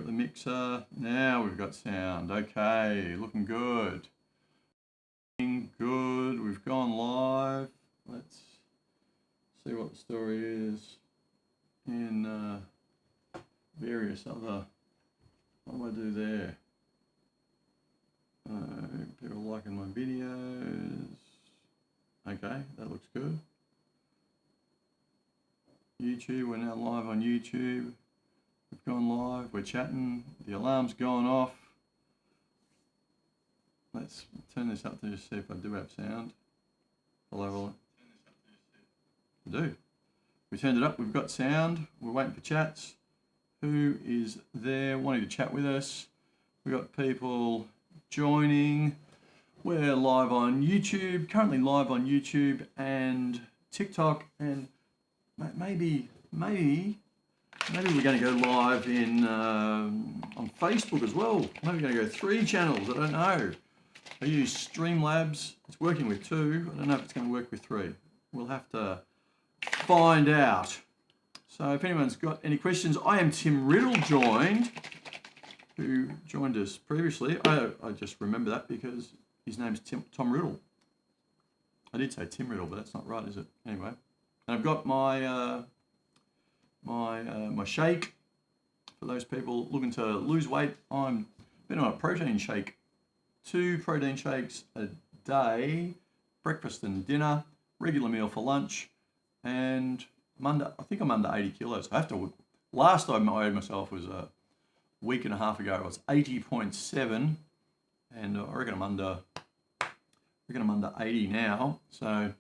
got the mixer. Now we've got sound. Okay, looking good. Looking good. We've gone live. Let's see what the story is in various other. What do I do there? People liking my videos. Okay, that looks good. YouTube, we're now live on YouTube. We've gone live, we're chatting, the alarm's gone off. Let's turn this up to just see if I do have sound. I do. We turned it up, we've got sound, we're waiting for chats. Who is there wanting to chat with us? We've got people joining. We're live on YouTube, currently live on YouTube and TikTok, and maybe we're going to go live in on Facebook as well. Maybe we're going to go 3 channels. I don't know. I use Streamlabs. It's working with 2. I don't know if it's going to work with 3. We'll have to find out. So if anyone's got any questions, I am Tim Riddle who joined us previously. I just remember that because his name's Tom Riddle. I did say Tim Riddle, but that's not right, is it? Anyway, and I've got my my shake for those people looking to lose weight. I'm been on a protein shake, 2 protein shakes a day, breakfast and dinner, regular meal for lunch, and I think I'm under 80 kilos. I have to. Last time I weighed myself was a week and a half ago. I was 80.7, and I reckon I'm under 80 now. So,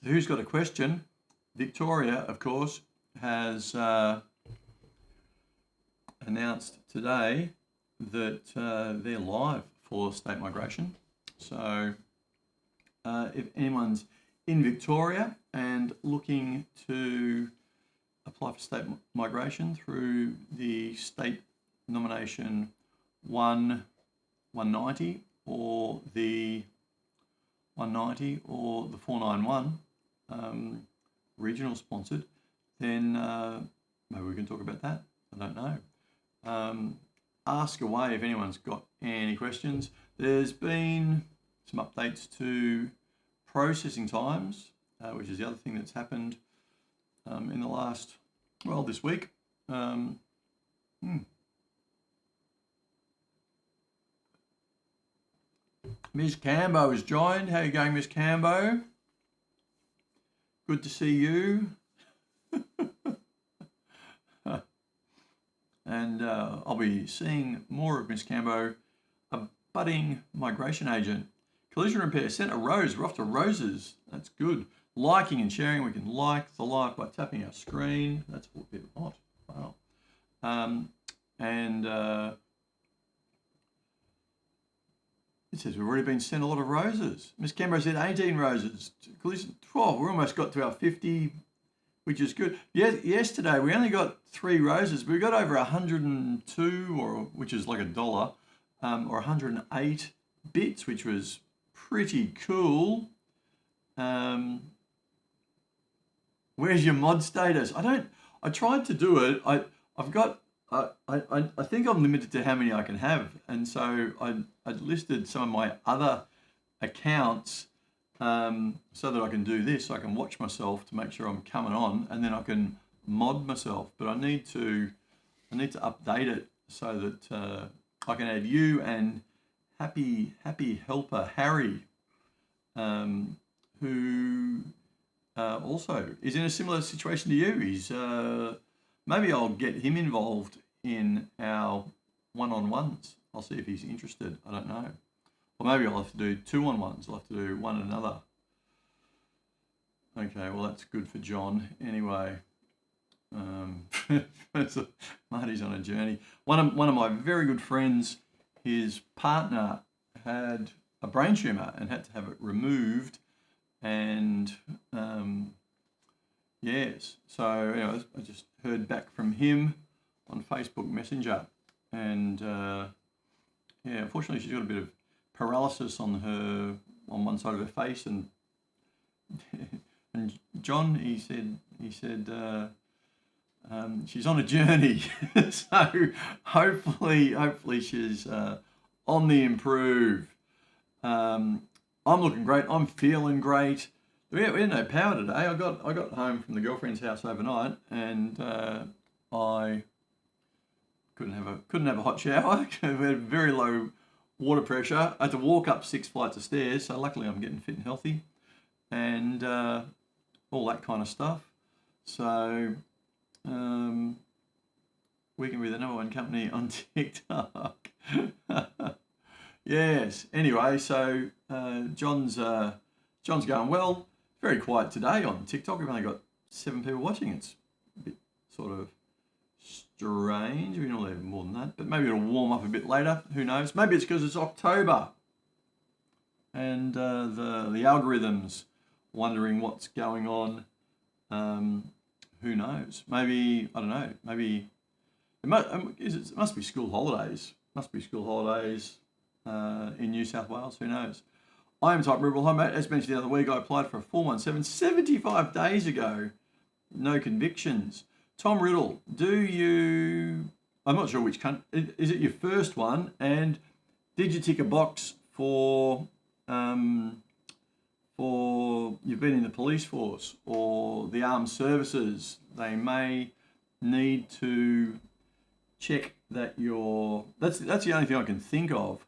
who's got a question? Victoria, of course, has announced today that they're live for state migration. So if anyone's in Victoria and looking to apply for state migration through the state nomination 190 or the 190 or the 491 regional sponsored, then maybe we can talk about that. I don't know. Ask away if anyone's got any questions. There's been some updates to processing times, which is the other thing that's happened in the last, well, this week. Ms. Cambo has joined. How are you going, Ms. Cambo? Good to see you. And I'll be seeing more of Ms. Cambo, a budding migration agent. Collision repair, sent a rose. We're off to roses. That's good. Liking and sharing. We can like the live by tapping our screen. That's a bit hot. Wow. It says we've already been sent a lot of roses. Miss Cambo said 18 roses. Collision 12. We almost got to our 50, which is good. Yesterday we only got 3 roses, but we got over 102, which is like $1, or 108 bits, which was pretty cool. Where's your mod status? I tried to do it. I think I'm limited to how many I can have, and so I listed some of my other accounts so that I can do this. So I can watch myself to make sure I'm coming on, and then I can mod myself. But I need to update it so that I can add you and happy helper Harry, who also is in a similar situation to you. He's maybe I'll get him involved in our one-on-ones. I'll see if he's interested. I don't know. Or maybe I'll have to do 2-on-1s. I'll have to do one another. Okay, well that's good for John. Anyway, Marty's on a journey. One of my very good friends, his partner had a brain tumor and had to have it removed. And yes, so anyway, I just heard back from him on Facebook Messenger, and yeah, unfortunately she's got a bit of paralysis on one side of her face, and And John, he said she's on a journey. So hopefully she's on the improve. I'm looking great. I'm feeling great. We had no power today. I got home from the girlfriend's house overnight, and I couldn't have a hot shower. We had very low water pressure. I had to walk up 6 flights of stairs. So luckily, I'm getting fit and healthy, and all that kind of stuff. So we can be the #1 company on TikTok. Yes. Anyway, so John's going well. Very quiet today on TikTok. We've only got 7 people watching. It's a bit sort of strange. We normally have more than that, but maybe it'll warm up a bit later. Who knows? Maybe it's because it's October, and the algorithms wondering what's going on. Who knows? Maybe, I don't know. Maybe it must be school holidays. Must be school holidays in New South Wales. Who knows? I am Type Rebel. Hi, mate. As mentioned the other week, I applied for a 417 75 days ago. No convictions. Tom Riddle, I'm not sure which country, is it your first one? And did you tick a box for you've been in the police force or the armed services? They may need to check that that's the only thing I can think of.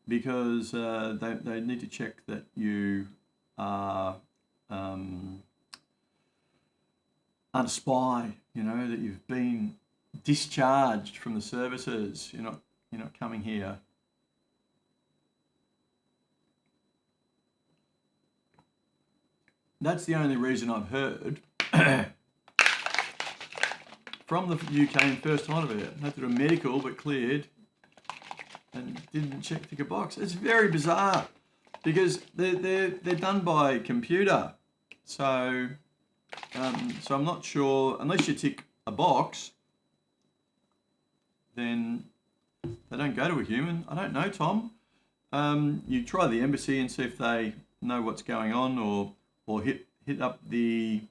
Because they need to check that you are a spy, that you've been discharged from the services. You're not coming here. That's the only reason I've heard from the UK in first time of it. Had to do a medical, but cleared. And didn't tick a box. It's very bizarre because they're done by computer. So I'm not sure, unless you tick a box, then they don't go to a human. I don't know, Tom. You try the embassy and see if they know what's going on, or hit up the,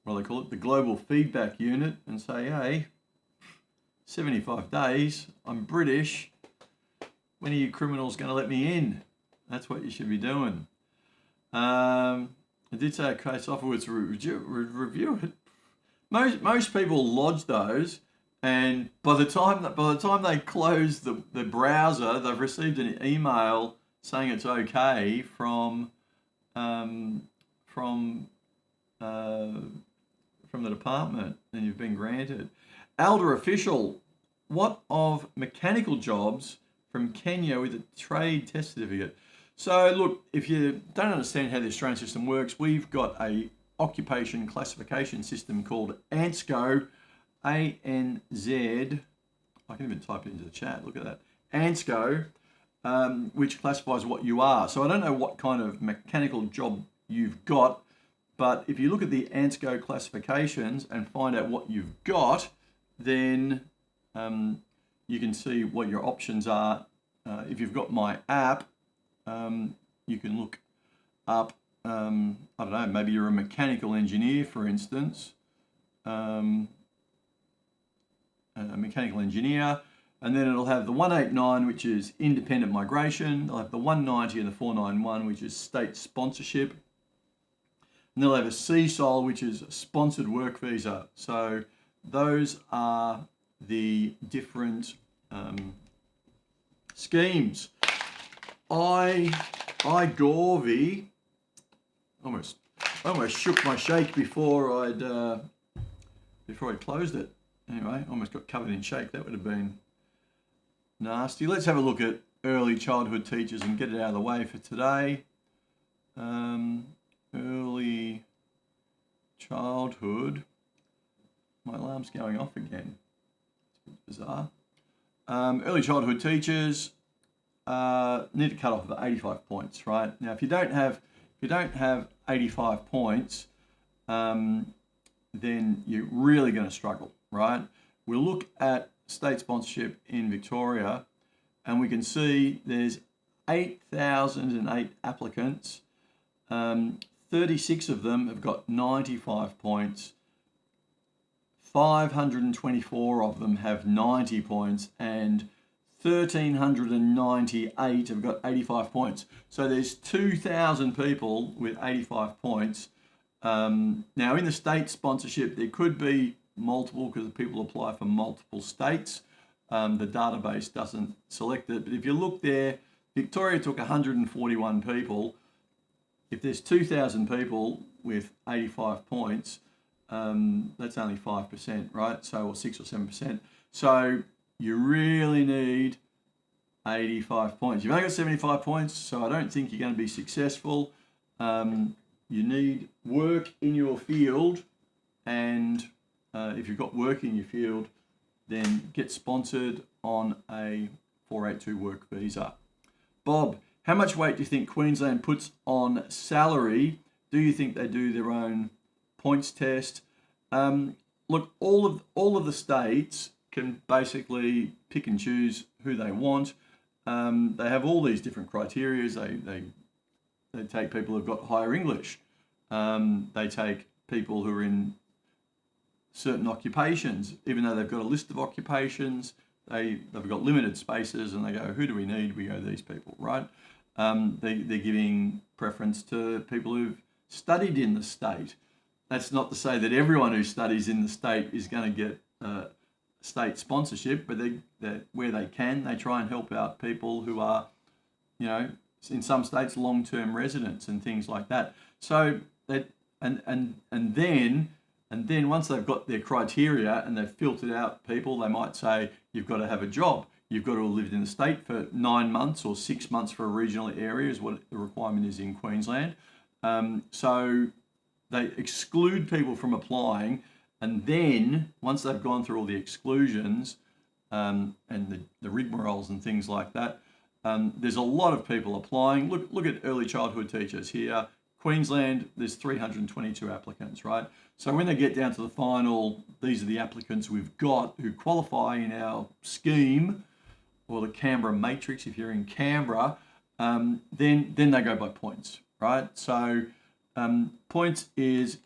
what do they call it, the global feedback unit, and say, hey, 75 days, I'm British. When are you criminals going to let me in? That's what you should be doing. I did say a case offer to review it. Most people lodge those, and by the time they close the browser, they've received an email saying it's okay from the department, and you've been granted. Elder official, what of mechanical jobs from Kenya with a trade test certificate? So look, if you don't understand how the Australian system works, we've got a occupation classification system called ANZCO, A-N-Z, I can even type it into the chat, look at that, ANZCO, which classifies what you are. So I don't know what kind of mechanical job you've got, but if you look at the ANZCO classifications and find out what you've got, then you can see what your options are. If you've got my app, you can look up, I don't know, maybe you're a mechanical engineer, for instance, a mechanical engineer, and then it'll have the 189, which is independent migration. They'll have the 190 and the 491, which is state sponsorship. And they'll have a CSOL, which is sponsored work visa. So those are the different schemes. Gorvy, almost shook my shake before I'd closed it. Anyway, almost got covered in shake. That would have been nasty. Let's have a look at early childhood teachers and get it out of the way for today. Early childhood. My alarm's going off again. It's a bit bizarre. Early childhood teachers need to cut off at 85 points, right? Now, if you don't have 85 points, then you're really going to struggle, right? We'll look at state sponsorship in Victoria, and we can see there's 8,008 applicants. 36 of them have got 95 points. 524 of them have 90 points, and 1,398 have got 85 points. So there's 2,000 people with 85 points. Now, in the state sponsorship, there could be multiple because people apply for multiple states. The database doesn't select it. But if you look there, Victoria took 141 people. If there's 2,000 people with 85 points, that's only 5%, right? So, or 6 or 7%. So you really need 85 points. You've only got 75 points, so I don't think you're going to be successful. You need work in your field, and if you've got work in your field, then get sponsored on a 482 work visa. Bob, how much weight do you think Queensland puts on salary? Do you think they do their own points test? Look, all of the states can basically pick and choose who they want. They have all these different criteria. They take people who've got higher English. They take people who are in certain occupations, even though they've got a list of occupations. They've got limited spaces, and they go, who do we need? We go, these people, right? They're giving preference to people who've studied in the state. That's not to say that everyone who studies in the state is going to get state sponsorship, but where they can, they try and help out people who are, in some states, long-term residents and things like that. So that and then once they've got their criteria and they've filtered out people, they might say you've got to have a job. You've got to have lived in the state for 9 months or 6 months for a regional area is what the requirement is in Queensland. So they exclude people from applying, and then once they've gone through all the exclusions and the rigmaroles and things like that, there's a lot of people applying. Look at early childhood teachers here. Queensland, there's 322 applicants, right? So when they get down to the final, these are the applicants we've got who qualify in our scheme, or the Canberra matrix if you're in Canberra, then they go by points, right? So points is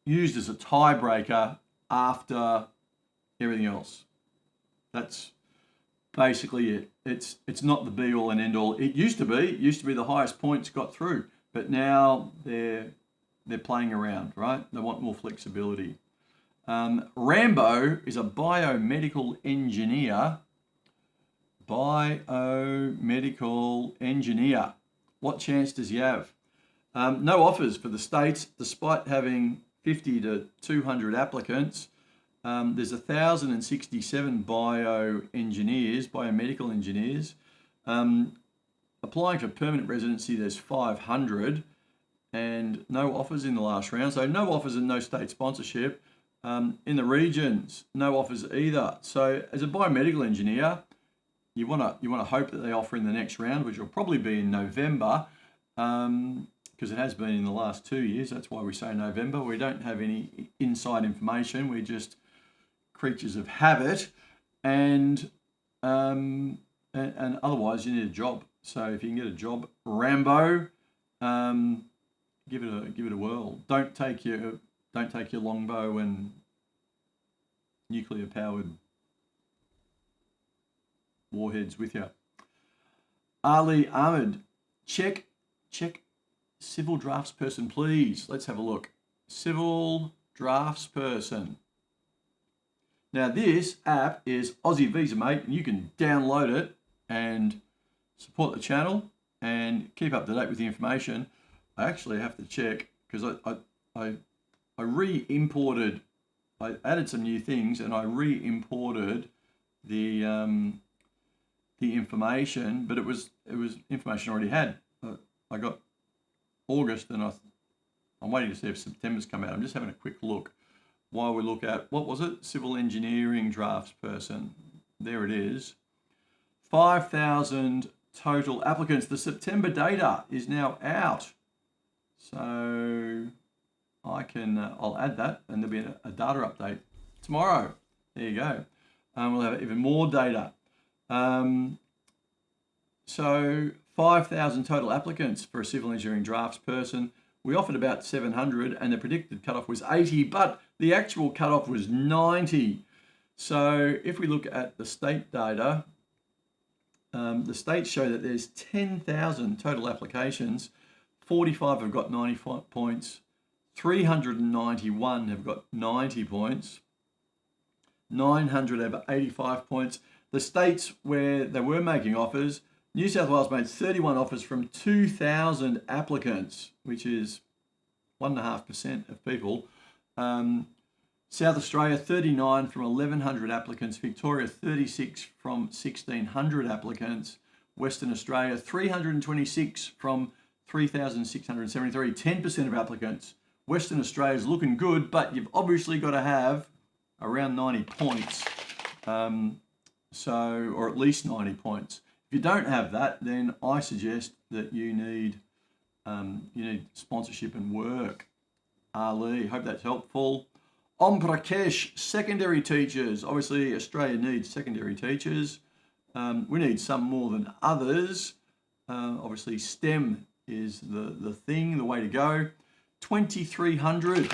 used as a tiebreaker after everything else. That's basically it. It's not the be all and end all. It used to be the highest points got through, but now they're playing around, right? They want more flexibility. Rambo is a biomedical engineer. What chance does he have? No offers for the states, despite having 50 to 200 applicants. There's 1,067 biomedical engineers. Applying for permanent residency, there's 500, and no offers in the last round. So no offers and no state sponsorship. In the regions, no offers either. So as a biomedical engineer, you want to hope that they offer in the next round, which will probably be in November, because it has been in the last 2 years. That's why we say November. We don't have any inside information. We're just creatures of habit, and otherwise you need a job. So if you can get a job, Rambo, give it a whirl. Don't take your longbow and nuclear powered warheads with you. Ali Ahmed, check civil draftsperson, please. Let's have a look. Civil draftsperson. Now this app is Aussie Visa, mate, and you can download it and support the channel and keep up to date with the information. I actually have to check because I re-imported. I added some new things and I re-imported the information, but it was information I already had. I got August, and I'm waiting to see if September's come out. I'm just having a quick look while we look at, what was it? Civil engineering draftsperson. There it is. 5,000 total applicants. The September data is now out. So I'll add that, and there'll be a data update tomorrow. There you go. We'll have even more data. So 5,000 total applicants for a civil engineering draftsperson. we offered about 700 and the predicted cutoff was 80, but the actual cutoff was 90. So if we look at the state data, the states show that there's 10,000 total applications. 45 have got 95 points. 391 have got 90 points. 900 have 85 points. The states where they were making offers, New South Wales made 31 offers from 2,000 applicants, which is 1.5% of people. South Australia, 39 from 1,100 applicants. Victoria, 36 from 1,600 applicants. Western Australia, 326 from 3,673, 10% of applicants. Western Australia is looking good, but you've obviously got to have around 90 points, or at least 90 points. If you don't have that, then I suggest that you need sponsorship and work. Ali, hope that's helpful. Om Prakesh, secondary teachers. Obviously, Australia needs secondary teachers. We need some more than others. Obviously, STEM is the thing, the way to go. 2,300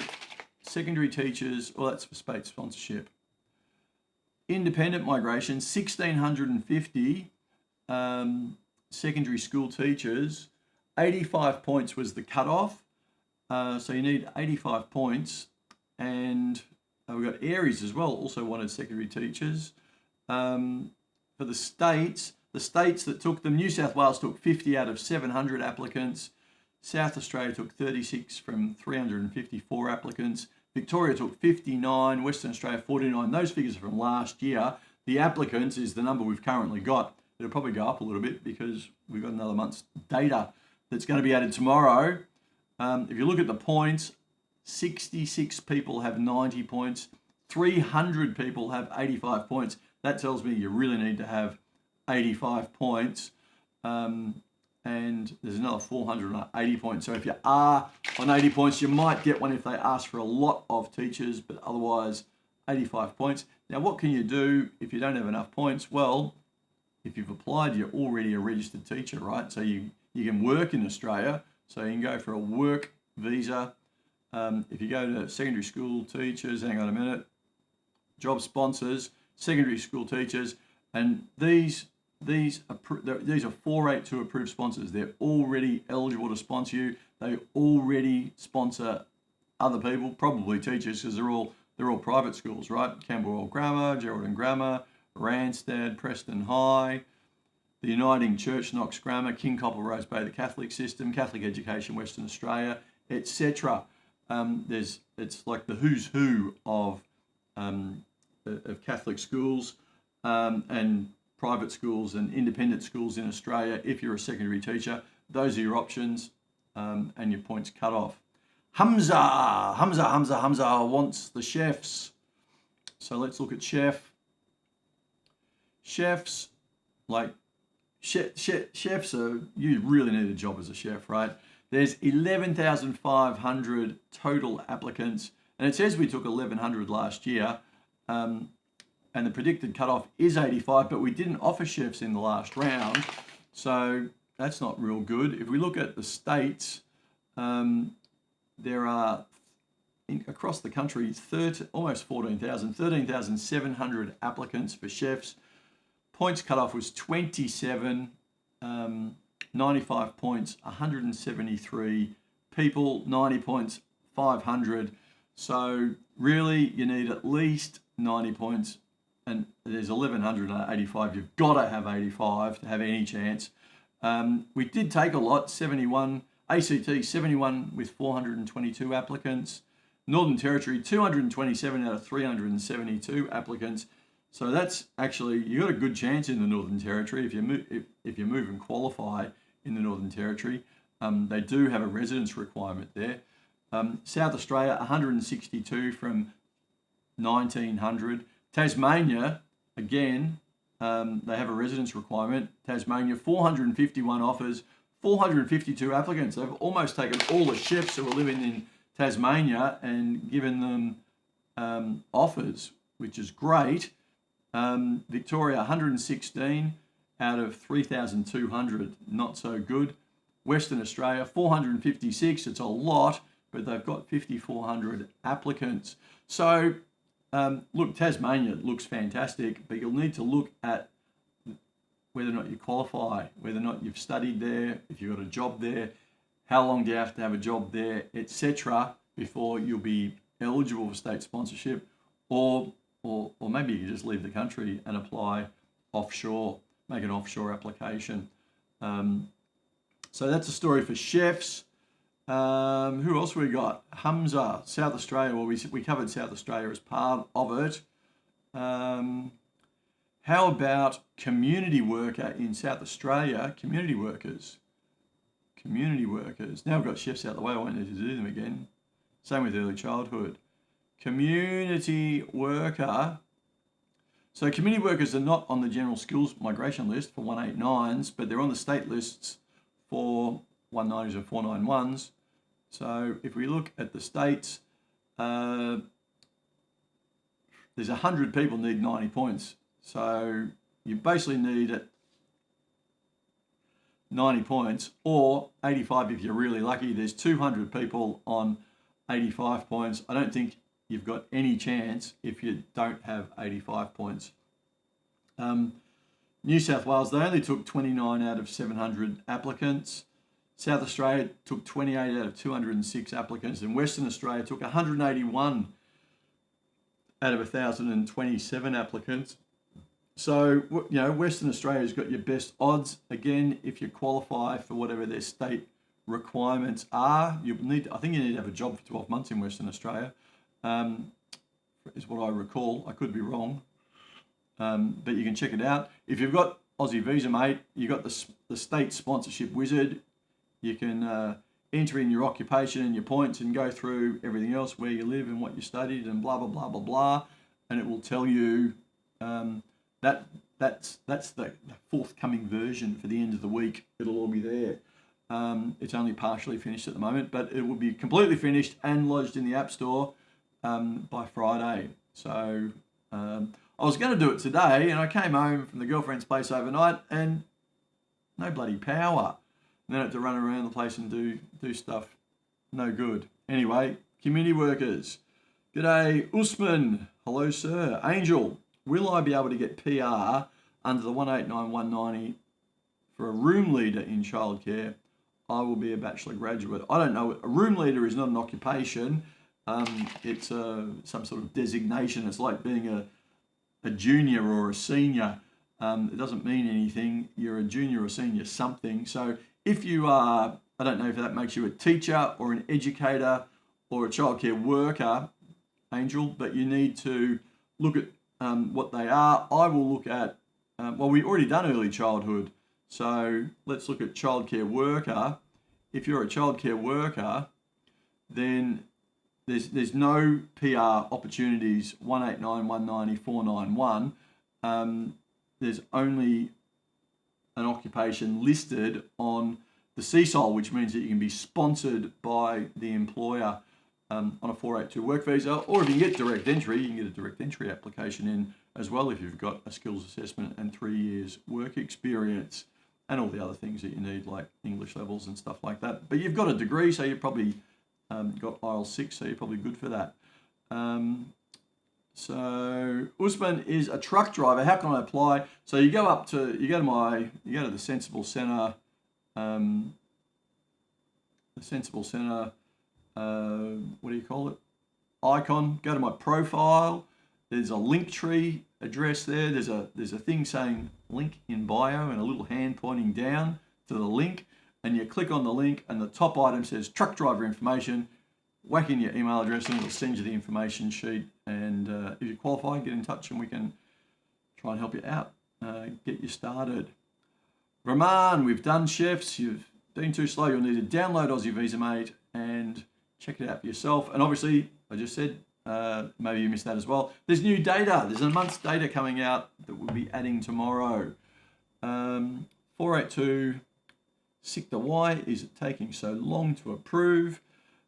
secondary teachers. Well, that's for state sponsorship. Independent migration, 1,650 secondary school teachers. 85 points was the cutoff. So you need 85 points. And we've got Aries as well, also wanted secondary teachers. For the states that took them, New South Wales took 50 out of 700 applicants. South Australia took 36 from 354 applicants. Victoria took 59, Western Australia 49. Those figures are from last year. The applicants is the number we've currently got. It'll probably go up a little bit because we've got another month's data that's going to be added tomorrow. If you look at the points, 66 people have 90 points. 300 people have 85 points. That tells me you really need to have 85 points. And there's another 480 points. So if you are on 80 points, you might get one if they ask for a lot of teachers, but otherwise 85 points. Now, what can you do if you don't have enough points? Well, if you've applied, you're already a registered teacher, right? So you can work in Australia. So you can go for a work visa. If you go to secondary school teachers, hang on a minute, job sponsors, secondary school teachers, and these are 482 approved sponsors. They're already eligible to sponsor you. They already sponsor other people, probably teachers, because they're all private schools, right? Camberwell Grammar, Geraldine Grammar, Randstad, Preston High, the Uniting Church, Knox Grammar, King Copper Rose Bay, the Catholic System, Catholic Education, Western Australia, etc. It's like the who's who of Catholic schools and private schools and independent schools in Australia. If you're a secondary teacher, those are your options and your points cut off. Hamza wants the chefs. So let's look at chef. Chefs, chefs you really need a job as a chef, right? There's 11,500 total applicants, and it says we took 1,100 last year. And the predicted cutoff is 85, but we didn't offer chefs in the last round, so that's not real good. If we look at the states, there are, across the country, almost 14,000, 13,700 applicants for chefs. Points cutoff was 27, 95 points, 173 people, 90 points, 500. So really, you need at least 90 points. And there's 1,185. You've got to have 85 to have any chance. We did take a lot, 71, ACT 71 with 422 applicants. Northern Territory 227 out of 372 applicants. So that's actually, you got a good chance in the Northern Territory if you move and qualify in the Northern Territory. They do have a residence requirement there. South Australia 162 from 1,900. Tasmania, again, they have a residence requirement. Tasmania, 451 offers, 452 applicants. They've almost taken all the chefs who are living in Tasmania and given them offers, which is great. Victoria, 116 out of 3,200, not so good. Western Australia, 456. It's a lot, but they've got 5,400 applicants. So, look, Tasmania looks fantastic, but you'll need to look at whether or not you qualify, whether or not you've studied there, if you've got a job there, how long do you have to have a job there, etc., before you'll be eligible for state sponsorship, or maybe you just leave the country and apply offshore, make an offshore application. So that's a story for chefs. Who else we got? Humza, South Australia. Well, we covered South Australia as part of it. How about community worker in South Australia? Community workers. Now we've got chefs out the way, I won't need to do them again. Same with early childhood. Community worker. So community workers are not on the general skills migration list for 189s, but they're on the state lists for 190s and 491s. So if we look at the states, there's 100 people need 90 points. So you basically need 90 points, or 85 if you're really lucky. There's 200 people on 85 points. I don't think you've got any chance if you don't have 85 points. New South Wales, they only took 29 out of 700 applicants. South Australia took 28 out of 206 applicants, and Western Australia took 181 out of 1,027 applicants. So, you know, Western Australia's got your best odds. Again, if you qualify for whatever their state requirements are, I think you need to have a job for 12 months in Western Australia, is what I recall. I could be wrong, but you can check it out. If you've got Aussie Visa, mate, you've got the state sponsorship wizard. You can enter in your occupation and your points and go through everything else, where you live and what you studied and blah, blah, blah, blah, blah. And it will tell you that's the forthcoming version for the end of the week. It'll all be there. It's only partially finished at the moment, but it will be completely finished and lodged in the App Store by Friday. So I was going to do it today, and I came home from the girlfriend's place overnight and no bloody power. And then I had to run around the place and do stuff. No good. Anyway, community workers. G'day, Usman. Hello, sir. Angel, will I be able to get PR under the 189 190 for a room leader in childcare? I will be a bachelor graduate. I don't know. A room leader is not an occupation. It's some sort of designation. It's like being a junior or a senior. It doesn't mean anything. You're a junior or senior something. So if you are, I don't know if that makes you a teacher or an educator or a childcare worker, Angel, but you need to look at what they are. I will look at, well, we've already done early childhood. So let's look at childcare worker. If you're a childcare worker, then there's no PR opportunities 189, 190, 491. There's only an occupation listed on the CSOL, which means that you can be sponsored by the employer on a 482 work visa, or if you can get direct entry, you can get a direct entry application in as well if you've got a skills assessment and 3 years work experience and all the other things that you need, like English levels and stuff like that. But you've got a degree, so you've probably got IELTS 6, so you're probably good for that. So Usman is a truck driver. How can I apply? So you go to the Sensible Centre, what do you call it? Icon. Go to my profile. There's a Linktree address there. There's a thing saying link in bio and a little hand pointing down to the link, and you click on the link and the top item says truck driver information. Whack in your email address and it'll send you the information sheet, and if you qualify, get in touch and we can try and help you out, get you started. Raman, we've done chefs. You've been too slow. You'll need to download Aussie Visa, mate, and check it out for yourself. And obviously, I just said, maybe you missed that as well. There's new data. There's a month's data coming out that we'll be adding tomorrow. 482 SICTA, why is it taking so long to approve?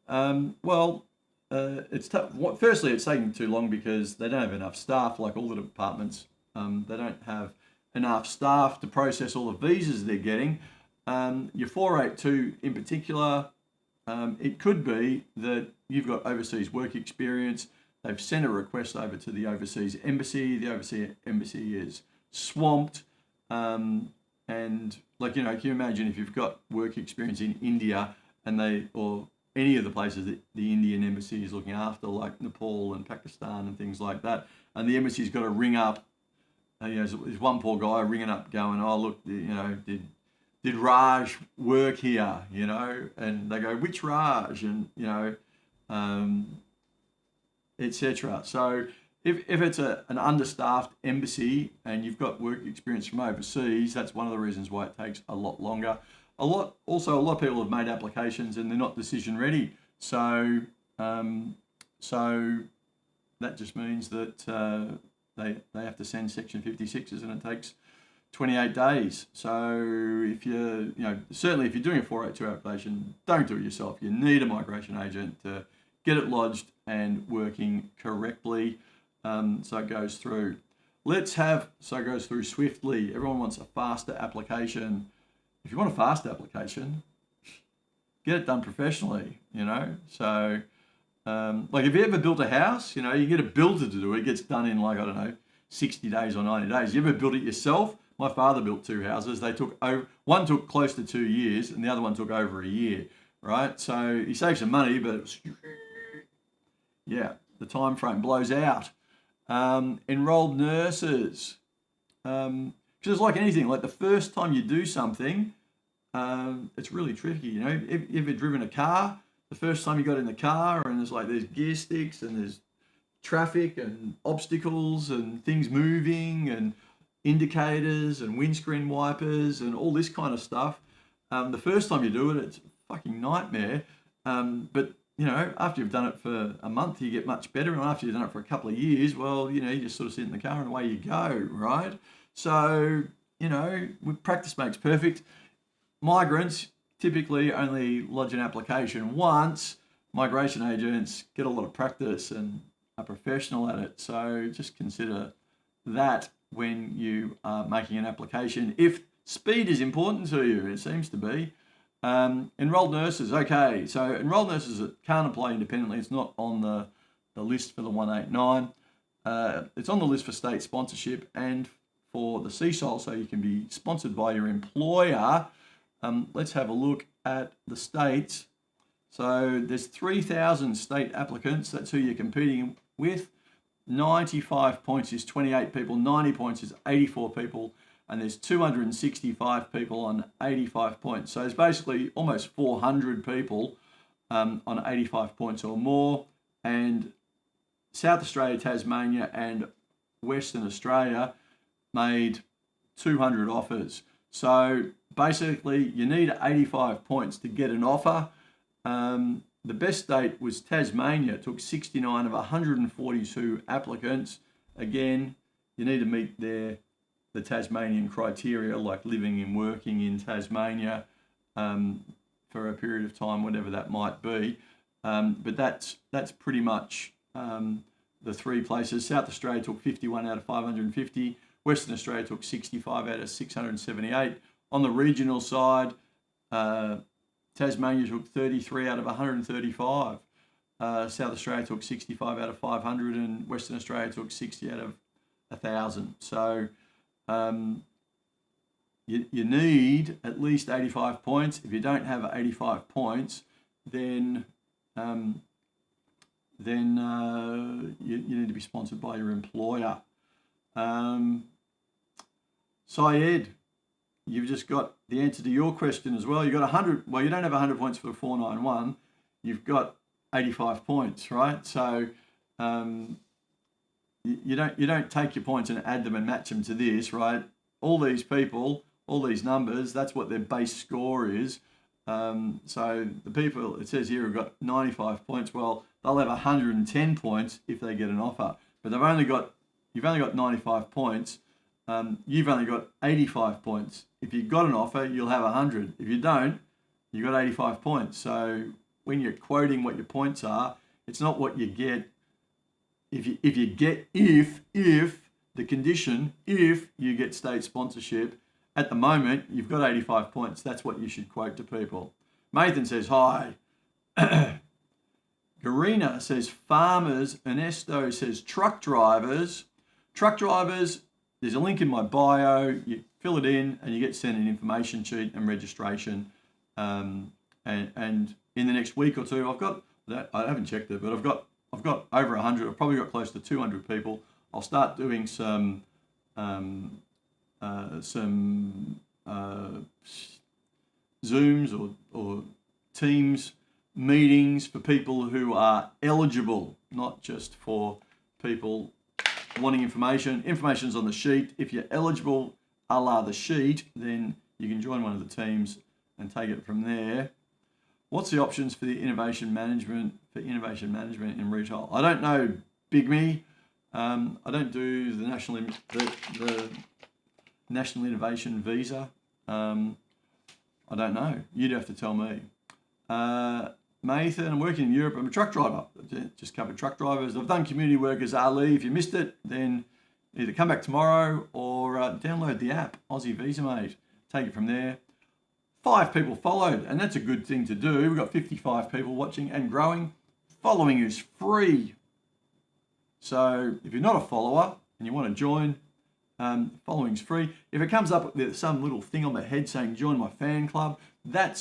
It's tough. Firstly, it's taking too long because they don't have enough staff, like all the departments. They don't have enough staff to process all the visas they're getting. Your 482 in particular, it could be that you've got overseas work experience. They've sent a request over to the overseas embassy. The overseas embassy is swamped. And like, can you imagine if you've got work experience in India or any of the places that the Indian embassy is looking after, like Nepal and Pakistan and things like that, and the embassy's got to ring up, there's one poor guy ringing up going, oh, look, did Raj work here, and they go, which Raj, and, etc. So if it's an understaffed embassy and you've got work experience from overseas, that's one of the reasons why it takes a lot longer. A lot of people have made applications and they're not decision ready. So that just means that they have to send Section 56s and it takes 28 days. So if certainly if you're doing a 482 application, don't do it yourself. You need a migration agent to get it lodged and working correctly, so it goes through. So it goes through swiftly. Everyone wants a faster application. If you want a fast application, get it done professionally, So, like if you ever built a house, you get a builder to do it. It gets done in 60 days or 90 days. You ever built it yourself? My father built 2 houses. One took close to 2 years and the other one took over a year, right? So he saved some money, but the time frame blows out. Enrolled nurses. Because it's like anything, like the first time you do something, it's really tricky. If you've driven a car, the first time you got in the car and there's gear sticks and there's traffic and obstacles and things moving and indicators and windscreen wipers and all this kind of stuff. The first time you do it, it's a fucking nightmare. But after you've done it for a month, you get much better. And after you've done it for a couple of years, well, you just sort of sit in the car and away you go, right? So, practice makes perfect. Migrants typically only lodge an application once. Migration agents get a lot of practice and are professional at it. So just consider that when you are making an application. If speed is important to you, it seems to be. Enrolled nurses, okay. So enrolled nurses that can't apply independently, it's not on the list for the 189. It's on the list for state sponsorship and for the CSOL, so you can be sponsored by your employer. Let's have a look at the states. So there's 3,000 state applicants. That's who you're competing with. 95 points is 28 people, 90 points is 84 people, and there's 265 people on 85 points. So it's basically almost 400 people on 85 points or more. And South Australia, Tasmania, and Western Australia made 200 offers. So basically, you need 85 points to get an offer. The best state was Tasmania. It took 69 of 142 applicants. Again, you need to meet the Tasmanian criteria, like living and working in Tasmania for a period of time, whatever that might be. But that's pretty much the 3 places. South Australia took 51 out of 550. Western Australia took 65 out of 678. On the regional side, Tasmania took 33 out of 135. South Australia took 65 out of 500, and Western Australia took 60 out of 1,000. So you need at least 85 points. If you don't have 85 points, then you need to be sponsored by your employer. Syed, you've just got the answer to your question as well. You got 100. Well, you don't have 100 points for the 491. You've got 85 points, right? So you don't take your points and add them and match them to this, right? All these people, all these numbers, that's what their base score is. So the people, it says here, have got 95 points. Well, they'll have 110 points if they get an offer, but you've only got 95 points. You've only got 85 points. If you got an offer, you'll have 100. If you don't, you got 85 points. So when you're quoting what your points are, it's not what you get. If you get the condition, if you get state sponsorship, at the moment, you've got 85 points. That's what you should quote to people. Nathan says, hi. Garina says, farmers. Ernesto says, truck drivers. Truck drivers, there's a link in my bio. You fill it in and you get sent an information sheet and registration. And in the next week or two, I've got that. I haven't checked it, but I've got over 100. I've probably got close to 200 people. I'll start doing some Zooms or Teams meetings for people who are eligible, not just for people wanting information. Information's on the sheet. If you're eligible, a la the sheet, then you can join one of the teams and take it from there. What's the options for the innovation management in retail? I don't know, Big Me. I don't do the national innovation visa. I don't know. You'd have to tell me. Nathan, I'm working in Europe. I'm a truck driver. Just covered truck drivers. I've done community work as Ali. If you missed it, then either come back tomorrow or download the app, Aussie Visa Mate. Take it from there. 5 people followed, and that's a good thing to do. We've got 55 people watching and growing. Following is free. So if you're not a follower and you want to join, following's free. If it comes up with some little thing on the head saying join my fan club, I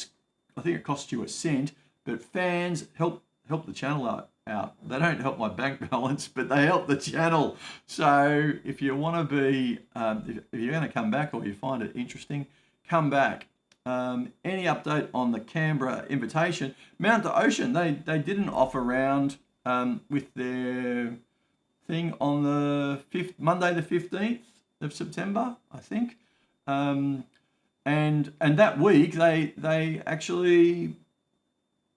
think it costs you a cent, but fans help the channel out. They don't help my bank balance, but they help the channel. So if you want to be, if you're going to come back or you find it interesting, come back. Any update on the Canberra invitation? Mount the Ocean, they did an offer round with their thing on the Monday the 15th of September, I think. And that week they actually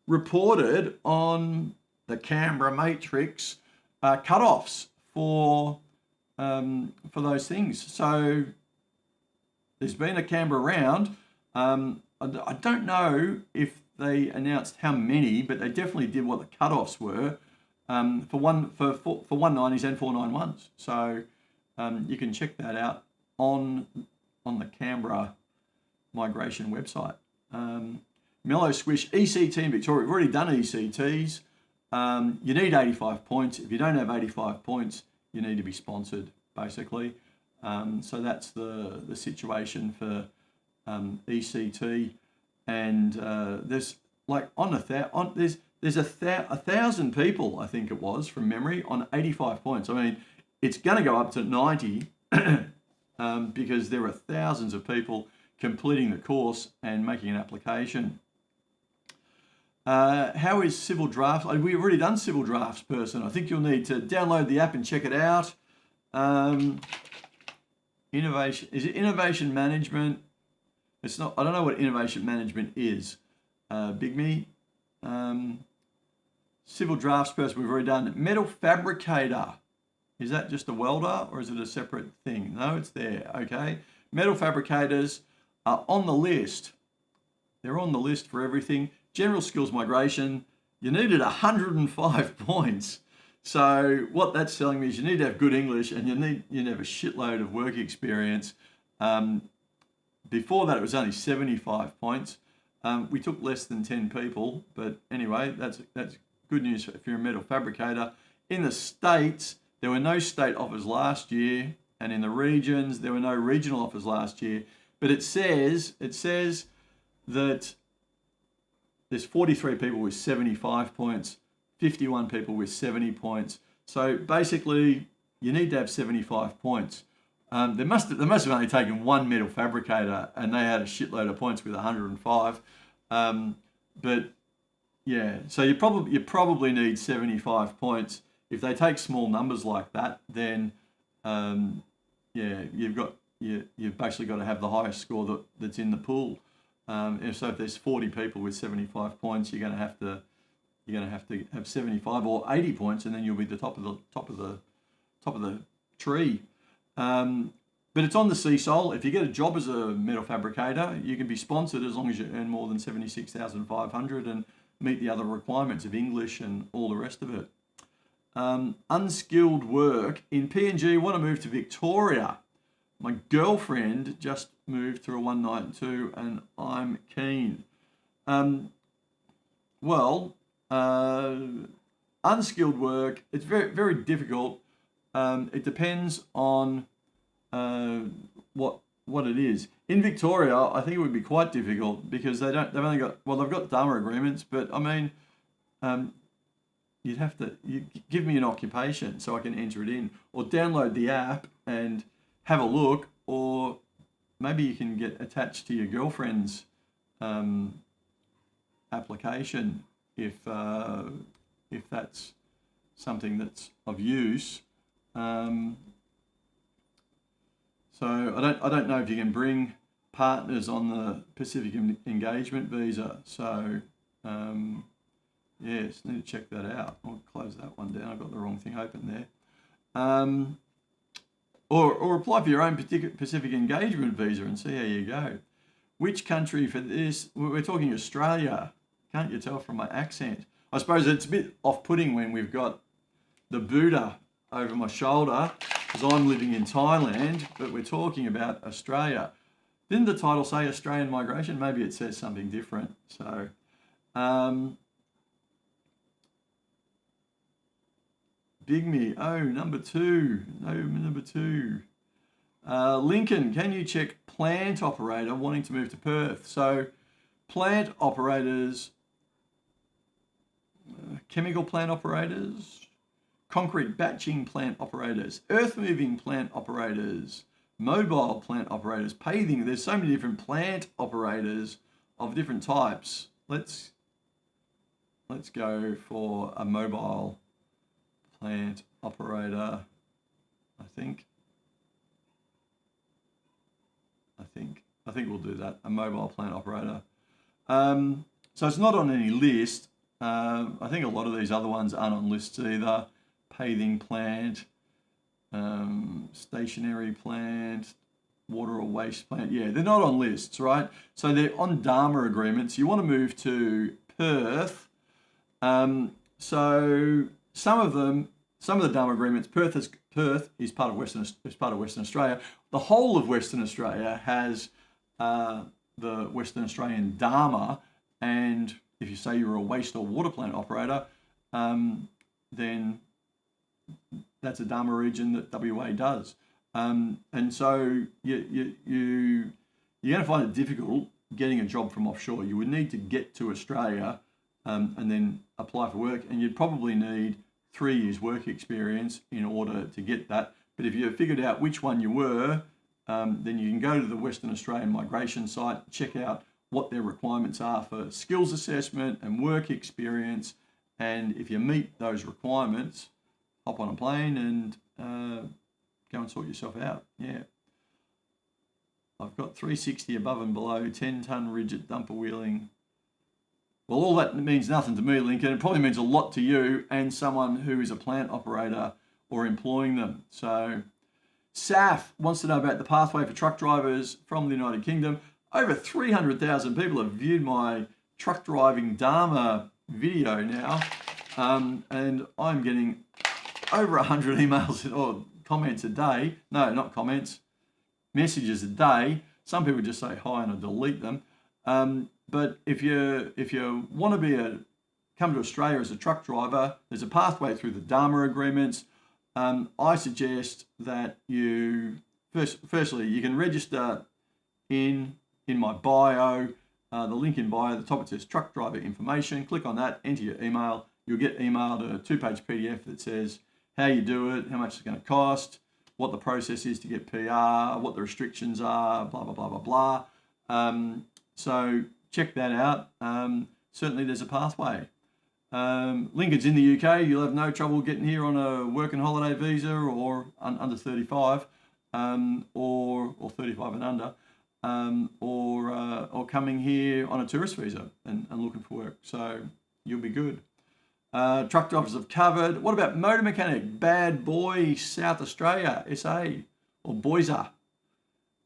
reported on the Canberra Matrix cutoffs for those things. So there's been a Canberra round. I don't know if they announced how many, but they definitely did what the cutoffs were for 190s and 491s. So you can check that out on the Canberra migration website. Mellow Squish, ECT in Victoria. We've already done ECTs. You need 85 points. If you don't have 85 points, you need to be sponsored, basically. So that's the situation for ECT. And there's like there's 1,000 people, I think it was, from memory, on 85 points. I mean, it's going to go up to 90 because there are thousands of people completing the course and making an application. How is civil drafts? We've already done civil drafts person. I think you'll need to download the app and check it out. Innovation, is it innovation management? It's not. I don't know what innovation management is. Big Me. Civil drafts person, we've already done. Metal fabricator. Is that just a welder or is it a separate thing? No, it's there. Okay. Metal fabricators are on the list. They're on the list for everything. General skills migration, you needed 105 points. So what that's telling me is you need to have good English and you need to have a shitload of work experience. Before that, it was only 75 points. We took less than 10 people, but anyway, that's good news if you're a metal fabricator. In the States, there were no state offers last year, and in the regions, there were no regional offers last year. But it says that there's 43 people with 75 points, 51 people with 70 points. So basically, you need to have 75 points. They must have only taken one metal fabricator, and they had a shitload of points with 105. But yeah, so you probably need 75 points. If they take small numbers like that, then you've basically got to have the highest score that's in the pool. So if there's 40 people with 75 points, you're going to have to have 75 or 80 points, and then you'll be the top of the tree. But it's on the CSOL. If you get a job as a metal fabricator, you can be sponsored as long as you earn more than 76,500 and meet the other requirements of English and all the rest of it. Unskilled work in PNG. Want to move to Victoria? My girlfriend just moved through a one night and two, and I'm keen. Well, unskilled work, it's very, very difficult. It depends on what it is. In Victoria, I think it would be quite difficult because they've only got, well, they've got DAMA agreements, but I mean, you'd have to give me an occupation so I can enter it in, or download the app and have a look, or maybe you can get attached to your girlfriend's application if that's something that's of use. So I don't know if you can bring partners on the Pacific Engagement visa. So yes, need to check that out. I'll close that one down. I've got the wrong thing open there. Or apply for your own Pacific Engagement visa and see how you go. Which country for this? We're talking Australia. Can't you tell from my accent? I suppose it's a bit off-putting when we've got the Buddha over my shoulder because I'm living in Thailand, but we're talking about Australia. Didn't the title say Australian migration? Maybe it says something different. So, Big Me, number two. No, number two. Lincoln, can you check plant operator wanting to move to Perth? So, plant operators, chemical plant operators, concrete batching plant operators, earth moving plant operators, mobile plant operators, paving. There's so many different plant operators of different types. Let's go for a mobile plant operator. I think we'll do that. A mobile plant operator. So it's not on any list. I think a lot of these other ones aren't on lists either. Paving plant, stationary plant, water or waste plant. Yeah, they're not on lists, right? So they're on DAMA agreements. You want to move to Perth. So some of the DAMA agreements, Perth is part of Western Australia. The whole of Western Australia has the Western Australian DAMA, and if you say you're a waste or water plant operator, then that's a DAMA region that WA does. And so you're going to find it difficult getting a job from offshore. You would need to get to Australia and then apply for work, and you'd probably need 3 years work experience in order to get that. But if you figured out which one you were, then you can go to the Western Australian migration site, check out what their requirements are for skills assessment and work experience. And if you meet those requirements, hop on a plane and go and sort yourself out. Yeah. I've got 360 above and below, 10-ton rigid dumper wheeling. Well, all that means nothing to me, Lincoln. It probably means a lot to you and someone who is a plant operator or employing them. So SAF wants to know about the pathway for truck drivers from the United Kingdom. Over 300,000 people have viewed my truck driving DAMA video now, and I'm getting over 100 emails or comments a day. No, not comments, messages a day. Some people just say hi and I delete them. But if you want to come to Australia as a truck driver, there's a pathway through the DAMA agreements. I suggest that you firstly you can register in my bio, the link in bio. At the top it says truck driver information. Click on that, enter your email. You'll get emailed a 2-page PDF that says how you do it, how much it's going to cost, what the process is to get PR, what the restrictions are, blah blah blah blah blah. So check that out. Certainly there's a pathway. Lincoln's in the UK. You'll have no trouble getting here on a work and holiday visa or under 35 or 35 and under, or coming here on a tourist visa and looking for work. So you'll be good. Truck drivers have covered. What about motor mechanic? Bad Boy, South Australia, SA, or Boysa.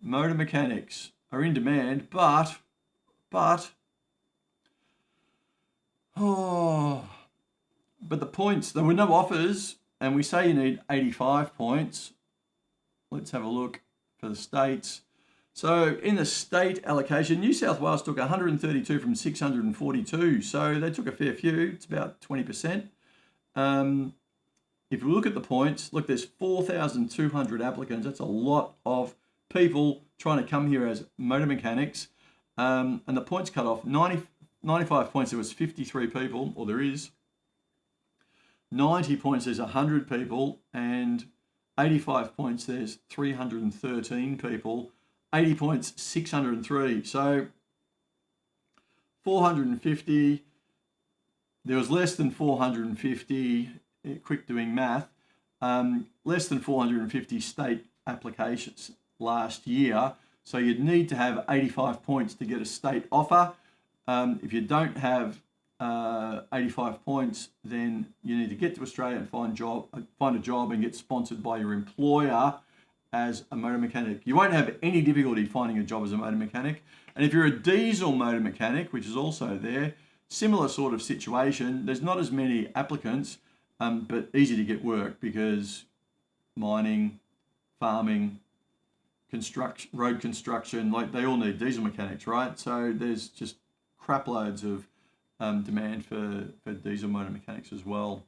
Motor mechanics are in demand, but the points, there were no offers, and we say you need 85 points. Let's have a look for the states. So in the state allocation, New South Wales took 132 from 642. So they took a fair few. It's about 20%. If you look at the points, look, there's 4,200 applicants. That's a lot of people trying to come here as motor mechanics. And the points cut off, 95 points, there was 53 people, or there is. 90 points, there's 100 people. And 85 points, there's 313 people. 80 points, 603. So 450, there was less than 450, quick doing math, less than 450 state applications last year. So you'd need to have 85 points to get a state offer. If you don't have 85 points, then you need to get to Australia and find a job and get sponsored by your employer as a motor mechanic. You won't have any difficulty finding a job as a motor mechanic. And if you're a diesel motor mechanic, which is also there, similar sort of situation, there's not as many applicants, but easy to get work because mining, farming, road construction, like they all need diesel mechanics, right? So there's just crap loads of demand for diesel motor mechanics as well.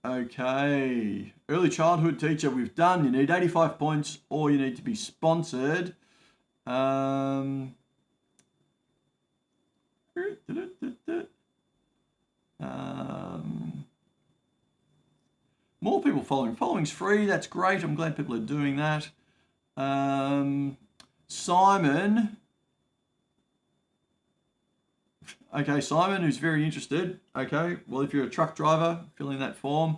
Okay, early childhood teacher we've done. You need 85 points or you need to be sponsored. More people following. Following's free, that's great. I'm glad people are doing that. Simon. Okay, Simon, who's very interested. Okay, well, if you're a truck driver, fill in that form.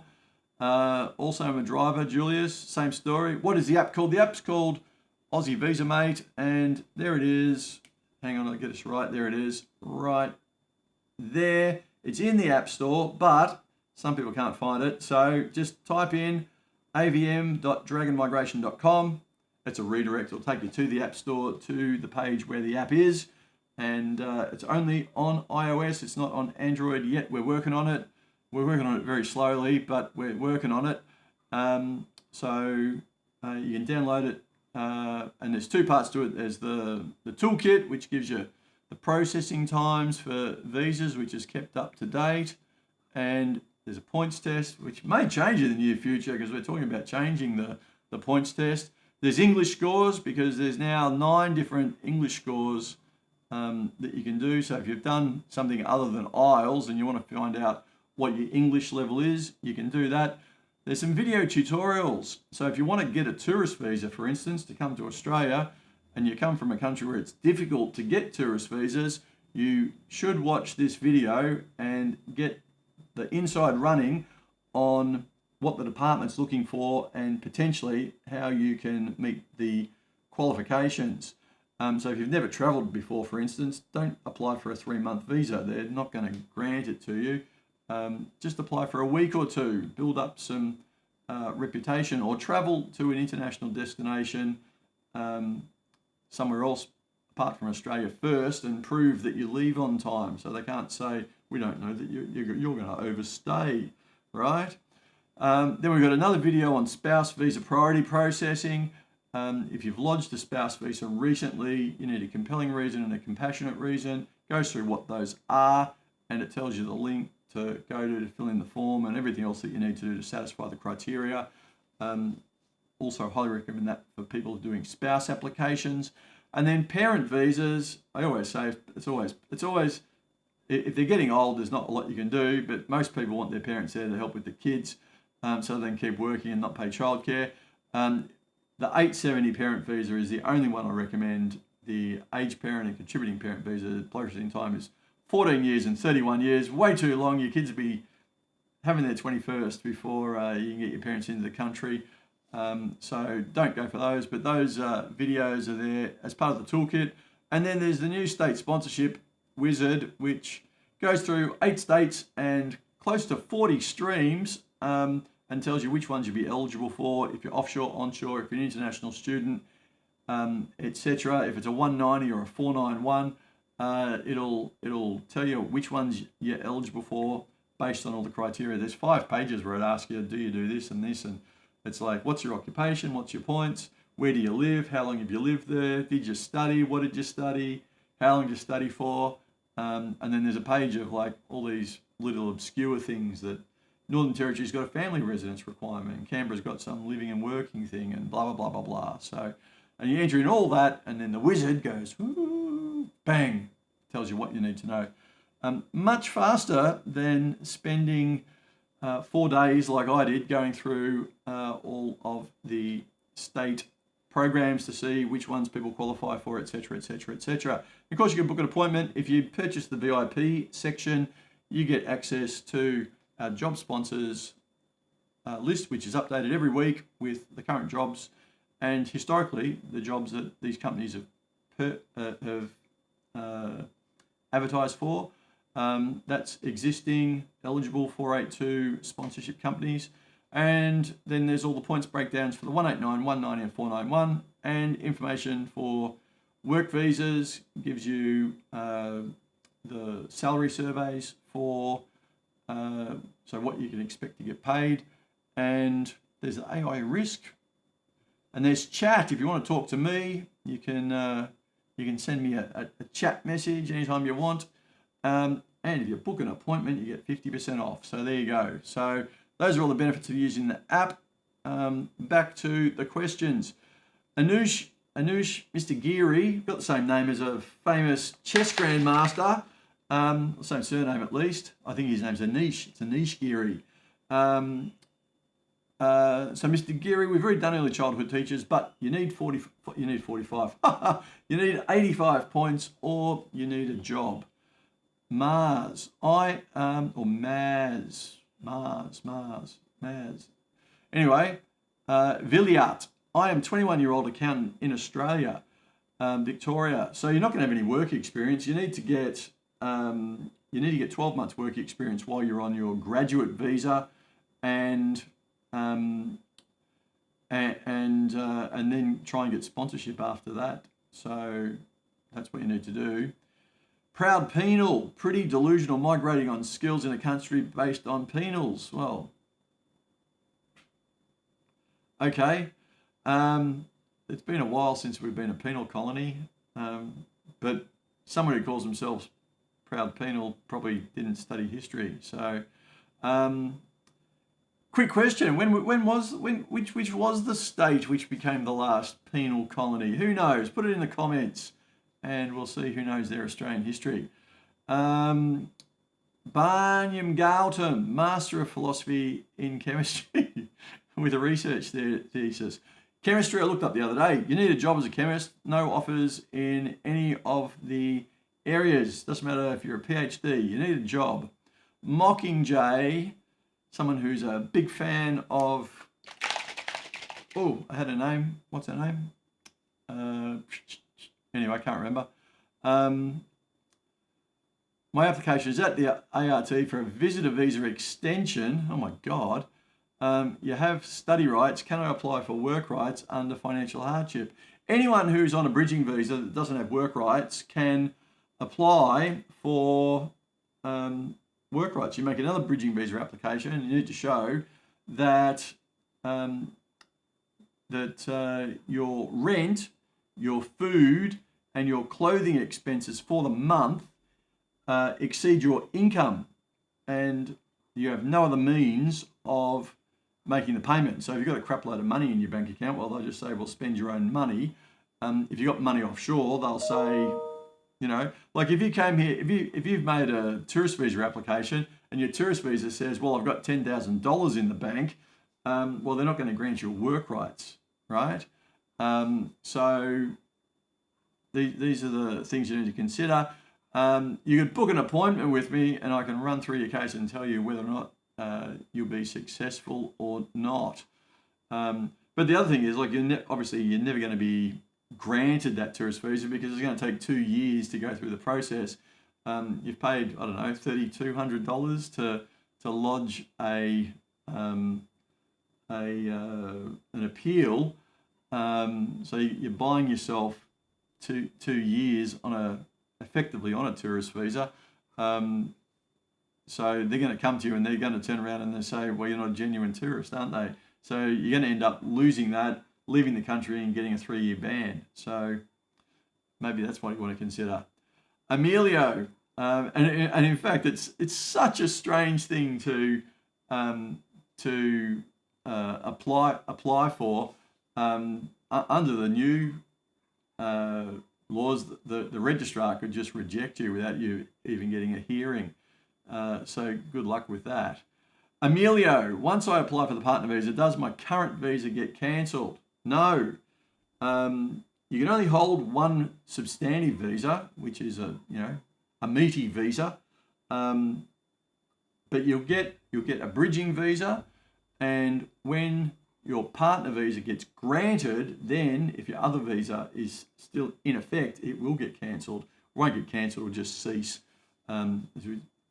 Also, I'm a driver, Julius, same story. What is the app called? The app's called Aussie Visa Mate, and there it is. Hang on, I'll get this right. There it is, right there. It's in the App Store, but some people can't find it. So just type in avm.dragonmigration.com. It's a redirect. It'll take you to the App Store, to the page where the app is. And it's only on iOS. It's not on Android yet. We're working on it. We're working on it very slowly, but we're working on it. So you can download it. And there's two parts to it. There's the toolkit, which gives you the processing times for visas, which is kept up to date. And there's a points test, which may change in the near future because we're talking about changing the points test. There's English scores because there's now 9 different English scores that you can do. So if you've done something other than IELTS and you want to find out what your English level is, you can do that. There's some video tutorials. So if you want to get a tourist visa, for instance, to come to Australia, and you come from a country where it's difficult to get tourist visas, you should watch this video and get the inside running on what the department's looking for and potentially how you can meet the qualifications. So if you've never travelled before, for instance, don't apply for a 3-month visa. They're not going to grant it to you. Just apply for a week or two, build up some reputation, or travel to an international destination somewhere else apart from Australia first and prove that you leave on time. So they can't say, we don't know that you're going to overstay, right? Then we've got another video on spouse visa priority processing. If you've lodged a spouse visa recently, you need a compelling reason and a compassionate reason. Goes through what those are, and it tells you the link to go to fill in the form and everything else that you need to do to satisfy the criteria. Also highly recommend that for people doing spouse applications. And then parent visas, I always say it's always if they're getting old, there's not a lot you can do, but most people want their parents there to help with the kids so they can keep working and not pay childcare. The 870 parent visa is the only one I recommend. The age parent and contributing parent visa processing time is 14 years and 31 years. Way too long. Your kids will be having their 21st before you can get your parents into the country. So don't go for those. But those videos are there as part of the toolkit. And then there's the new state sponsorship wizard, which goes through 8 states and close to 40 streams. And tells you which ones you'll be eligible for, if you're offshore, onshore, if you're an international student, etc. If it's a 190 or a 491, it'll tell you which ones you're eligible for based on all the criteria. There's 5 pages where it asks you, do you do this and this, and It's like, what's your occupation? What's your points? Where do you live? How long have you lived there? Did you study? What did you study? How long did you study for? And then there's a page of like all these little obscure things that Northern Territory's got a family residence requirement, and Canberra's got some living and working thing, and blah, blah, blah, blah, blah. So, and you enter in all that, and then the wizard goes, ooh, bang, tells you what you need to know. Much faster than spending 4 days like I did going through all of the state programs to see which ones people qualify for, etc., etc., etc. Of course, you can book an appointment. If you purchase the VIP section, you get access to our job sponsors list, which is updated every week with the current jobs and historically the jobs that these companies have advertised for. That's existing eligible 482 sponsorship companies. And then there's all the points breakdowns for the 189, 190 and 491, and information for work visas, gives you the salary surveys for so what you can expect to get paid. And there's the AI risk, and there's chat. If you want to talk to me, you can send me a chat message anytime you want. And if you book an appointment, you get 50% off. So there you go. So those are all the benefits of using the app. Back to the questions. Anush, Mr. Geary, got the same name as a famous chess grandmaster. Same surname at least. I think his name's Anish. It's Anish Geary. So Mr. Geary, we've already done early childhood teachers, but you need 45. You need 85 points, or you need a job. Maz. Anyway, Villiat. I am 21-year-old accountant in Australia, Victoria. So you're not going to have any work experience. You need to get 12 months work experience while you're on your graduate visa, and then try and get sponsorship after that. So that's what you need to do. Proud penal, pretty delusional, migrating on skills in a country based on penals. Well, okay. It's been a while since we've been a penal colony, but someone who calls themselves proud penal probably didn't study history. So, quick question: which was the state which became the last penal colony? Who knows? Put it in the comments, and we'll see who knows their Australian history. Barnyam Gautam, Master of Philosophy in Chemistry, with a research thesis. Chemistry, I looked up the other day. You need a job as a chemist. No offers in any of the areas. Doesn't matter if you're a PhD. You need a job. Mockingjay, someone who's a big fan of... Oh, I had a name. What's her name? Anyway, I can't remember. My application is at the ART for a visitor visa extension. Oh my God. You have study rights. Can I apply for work rights under financial hardship? Anyone who's on a bridging visa that doesn't have work rights can apply for work rights. You make another bridging visa application, and you need to show that your rent, your food, and your clothing expenses for the month exceed your income, and you have no other means of making the payment. So if you've got a crap load of money in your bank account, well, they'll just say, well, spend your own money. If you've got money offshore, they'll say, you know, like if you came here, if you've made a tourist visa application and your tourist visa says, well, I've got $10,000 in the bank, well, they're not going to grant you work rights, right? So these are the things you need to consider. You could book an appointment with me, and I can run through your case and tell you whether or not you'll be successful or not. But the other thing is, like, obviously you're never going to be granted that tourist visa because it's going to take 2 years to go through the process. You've paid, I don't know, $3,200 to lodge an appeal. So you're buying yourself two years effectively on a tourist visa. So they're going to come to you and they're going to turn around and they say, well, you're not a genuine tourist, aren't they? So you're going to end up losing that, leaving the country and getting a 3-year ban. So maybe that's what you want to consider. Emilio, and in fact, it's such a strange thing to apply for under the new laws. The registrar could just reject you without you even getting a hearing. So good luck with that. Emilio, once I apply for the partner visa, does my current visa get cancelled? No. You can only hold one substantive visa, which is a meaty visa, but you'll get a bridging visa, and when your partner visa gets granted, then if your other visa is still in effect, it will get cancelled. It won't get cancelled; it'll just cease.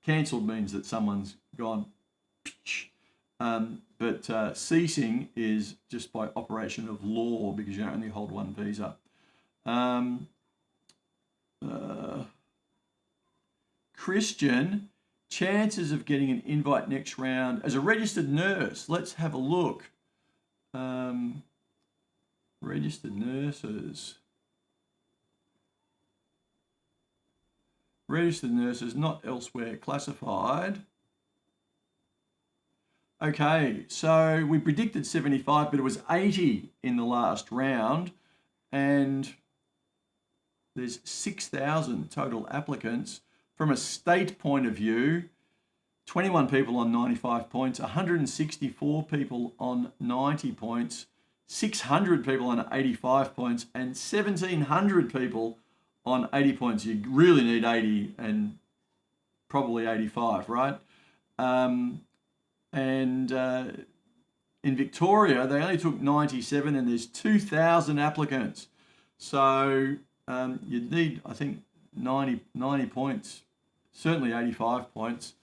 Cancelled means that someone's gone. But ceasing is just by operation of law, because you only hold one visa. Christian, chances of getting an invite next round as a registered nurse. Let's have a look. Registered nurses. Registered nurses not elsewhere classified. Okay, so we predicted 75, but it was 80 in the last round, and there's 6,000 total applicants. From a state point of view, 21 people on 95 points, 164 people on 90 points, 600 people on 85 points, and 1,700 people on 80 points. You really need 80 and probably 85, right? And in Victoria, they only took 97, and there's 2,000 applicants. So you'd need, I think, 90 points, certainly 85 points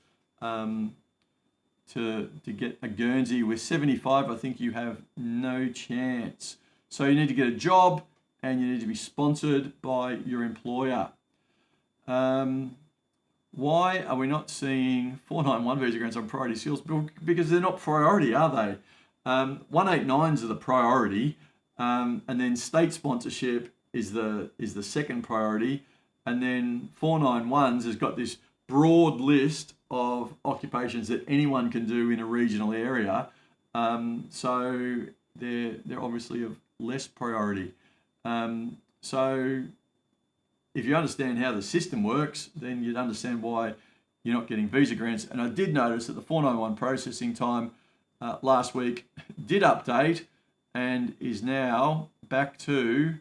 to get a Guernsey. With 75, I think you have no chance. So you need to get a job, and you need to be sponsored by your employer. Why are we not seeing 491 visa grants on priority skills? Because they're not priority, are they? 189s are the priority, and then state sponsorship is the second priority, and then 491s has got this broad list of occupations that anyone can do in a regional area. So they're obviously of less priority. So if you understand how the system works, then you'd understand why you're not getting visa grants. And I did notice that the 491 processing time last week did update and is now back to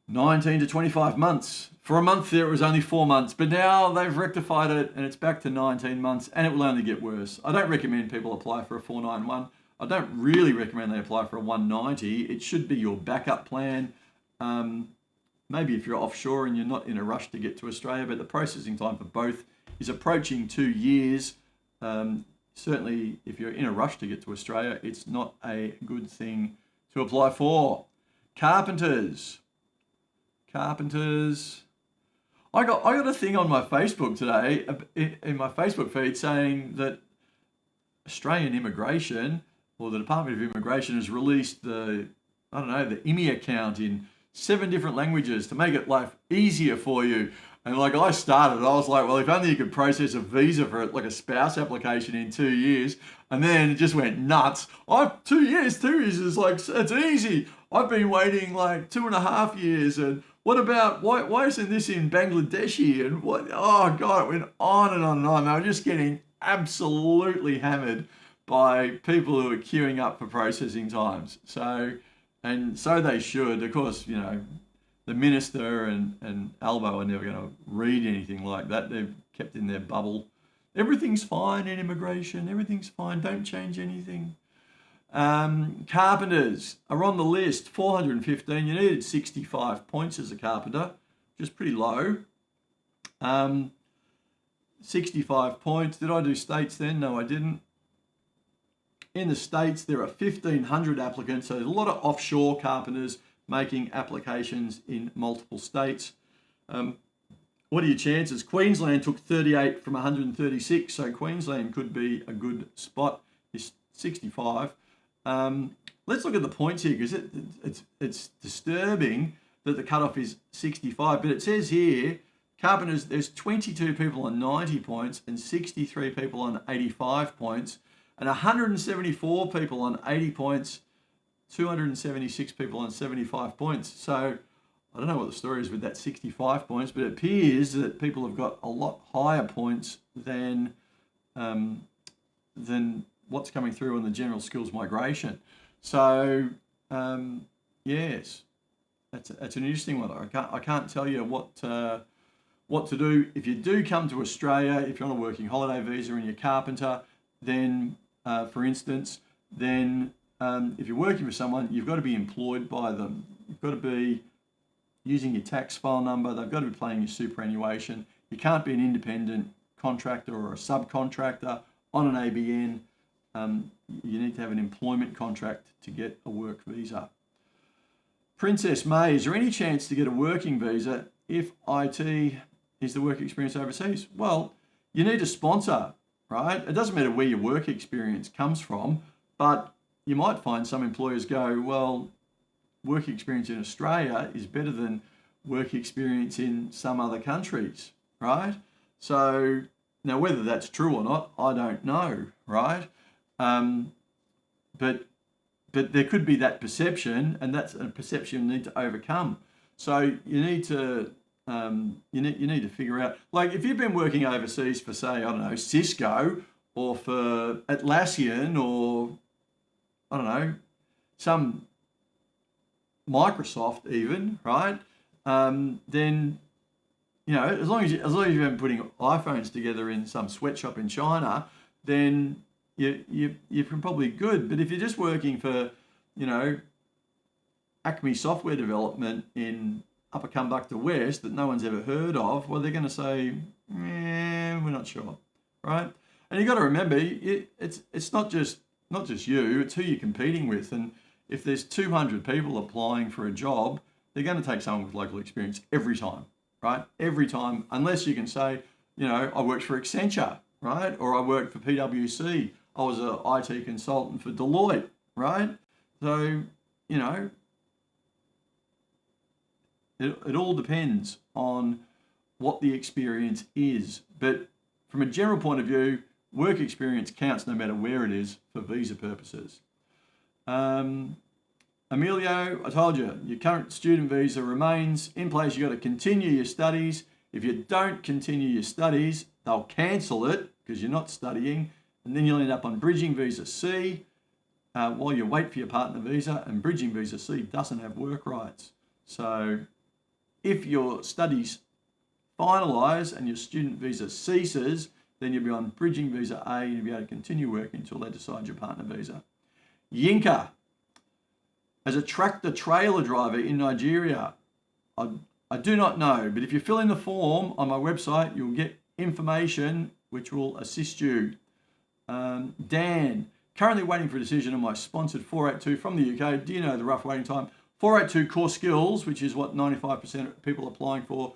19 to 25 months. For a month there, it was only 4 months, but now they've rectified it and it's back to 19 months, and it will only get worse. I don't recommend people apply for a 491. I don't really recommend they apply for a 190. It should be your backup plan. Maybe if you're offshore and you're not in a rush to get to Australia, but the processing time for both is approaching 2 years. Certainly, if you're in a rush to get to Australia, it's not a good thing to apply for. Carpenters. I got a thing on my Facebook today, in my Facebook feed, saying that Australian Immigration, or the Department of Immigration, has released the IMI account in 7 different languages to make it life easier for you. And I was like, well, if only you could process a visa for it, like a spouse application, in 2 years. And then it just went nuts. 2 years, 2 years is it's easy. I've been waiting 2.5 years. And what about, why isn't this in Bangladeshi? And what, oh God, it went on and on and on. They were just getting absolutely hammered by people who are queuing up for processing times. So they should. Of course, the minister and Albo are never going to read anything like that. They've kept in their bubble. Everything's fine in immigration. Everything's fine. Don't change anything. Carpenters are on the list. 415. You needed 65 points as a carpenter, which is pretty low. 65 points. Did I do states then? No, I didn't. In the States, there are 1,500 applicants. So there's a lot of offshore carpenters making applications in multiple states. what are your chances? Queensland took 38 from 136, so Queensland could be a good spot. It's 65. Let's look at the points here, because it's disturbing that the cutoff is 65. But it says here, Carpenters, there's 22 people on 90 points and 63 people on 85 points, and 174 people on 80 points, 276 people on 75 points. So I don't know what the story is with that 65 points, but it appears that people have got a lot higher points than what's coming through in the general skills migration. So yes, that's an interesting one. I can't tell you what to do if you do come to Australia. If you're on a working holiday visa and you're a carpenter, then for instance, then if you're working for someone, you've got to be employed by them. You've got to be using your tax file number. They've got to be paying your superannuation. You can't be an independent contractor or a subcontractor on an ABN. You need to have an employment contract to get a work visa. Princess May, is there any chance to get a working visa if IT is the work experience overseas? Well, you need a sponsor, right? It doesn't matter where your work experience comes from, but you might find some employers go, well, work experience in Australia is better than work experience in some other countries, right? So now whether that's true or not, I don't know, right? But there could be that perception, and that's a perception you need to overcome. So you need to you need to figure out, like if you've been working overseas for, say, I don't know, Cisco or for Atlassian or I don't know, some Microsoft even, right? Then as long as you've been putting iPhones together in some sweatshop in China, then you're probably good. But if you're just working for, Acme Software Development in Upper Kumbukta West that no one's ever heard of, well, they're going to say, we're not sure, right? And you've got to remember, it's not just you, it's who you're competing with. And if there's 200 people applying for a job, they're going to take someone with local experience every time, right? Every time, unless you can say, I worked for Accenture, right? Or I worked for PwC. I was an IT consultant for Deloitte, right? So, it all depends on what the experience is. But from a general point of view, work experience counts no matter where it is for visa purposes. Emilio, I told you, your current student visa remains in place. You've got to continue your studies. If you don't continue your studies, they'll cancel it because you're not studying, and then you'll end up on bridging visa C while you wait for your partner visa, and bridging visa C doesn't have work rights. So if your studies finalise and your student visa ceases, then you'll be on bridging visa A and you'll be able to continue working until they decide your partner visa. Yinka, as a tractor trailer driver in Nigeria, I do not know, but if you fill in the form on my website, you'll get information which will assist you. Dan, currently waiting for a decision on my sponsored 482 from the UK. Do you know the rough waiting time? 482 core skills, which is what 95% of people are applying for,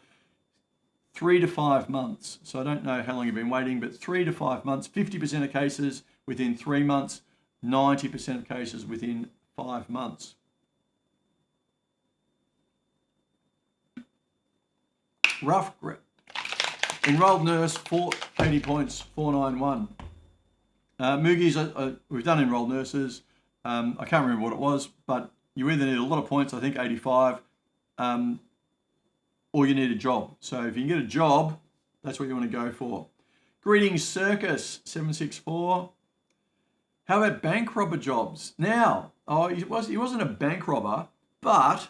3 to 5 months. So I don't know how long you've been waiting, but 3 to 5 months, 50% of cases within 3 months, 90% of cases within 5 months. Rough enrolled nurse, 480 points, 491. Moogies, we've done enrolled nurses. I can't remember what it was, but you either need a lot of points, I think 85, or you need a job. So if you can get a job, that's what you want to go for. Greetings Circus 764. How about bank robber jobs? Now, he wasn't a bank robber, but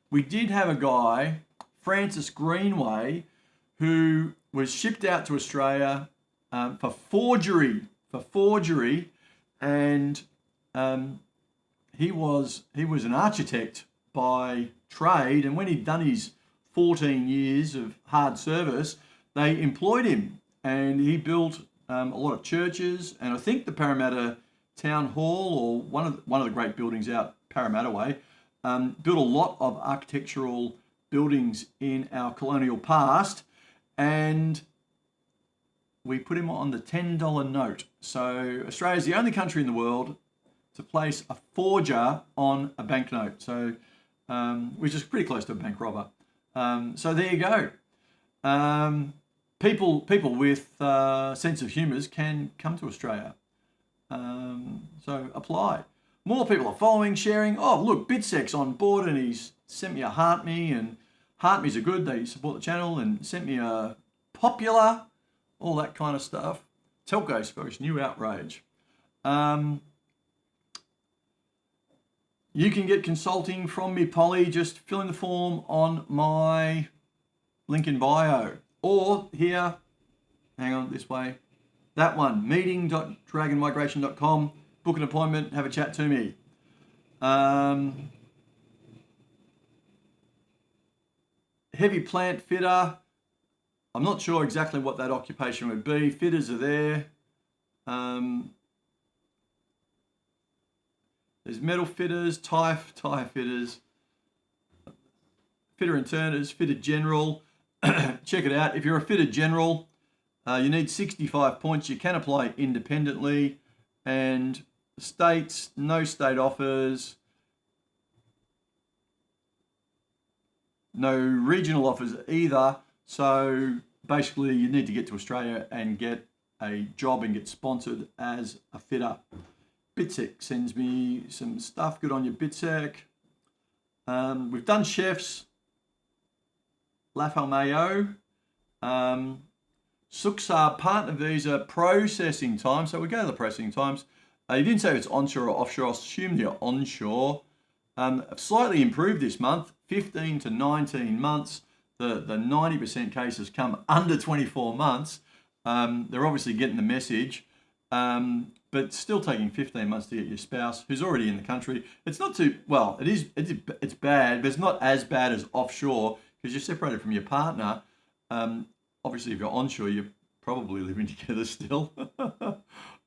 we did have a guy, Francis Greenway, who was shipped out to Australia for forgery, and he was an architect by trade, and when he'd done his 14 years of hard service, they employed him, and he built a lot of churches, and I think the Parramatta Town Hall, or one of the great buildings out Parramatta Way, built a lot of architectural buildings in our colonial past, and we put him on the $10 note. So Australia is the only country in the world to place a forger on a banknote. So, which is pretty close to a bank robber. So there you go. People with sense of humours can come to Australia. So apply. More people are following, sharing. Oh, look, Bitsec's on board and he's sent me a Heart Me, and Heart Me's are good. They support the channel, and sent me a Popular, all that kind of stuff. Telco spokes new outrage. You can get consulting from me, Polly. Just fill in the form on my link in bio. Or here, hang on, this way. That one, meeting.dragonmigration.com. Book an appointment, have a chat to me. Heavy plant fitter. I'm not sure exactly what that occupation would be. Fitters are there. There's metal fitters, tire fitters, fitter and turners, fitter general. Check it out. If you're a fitter general, you need 65 points. You can apply independently. And states, no state offers. No regional offers either. So basically you need to get to Australia and get a job and get sponsored as a fitter. Bitsec sends me some stuff. Good on you, Bitsec. We've done chefs. La Falmeo. Suksar partner visa processing time. So we go to the processing times. You didn't say it's onshore or offshore. I assume you're onshore. Slightly improved this month, 15 to 19 months. The 90% cases come under 24 months. They're obviously getting the message, but still taking 15 months to get your spouse who's already in the country. It's not too, well, it's bad, but it's not as bad as offshore because you're separated from your partner. Obviously, if you're onshore, you're probably living together still.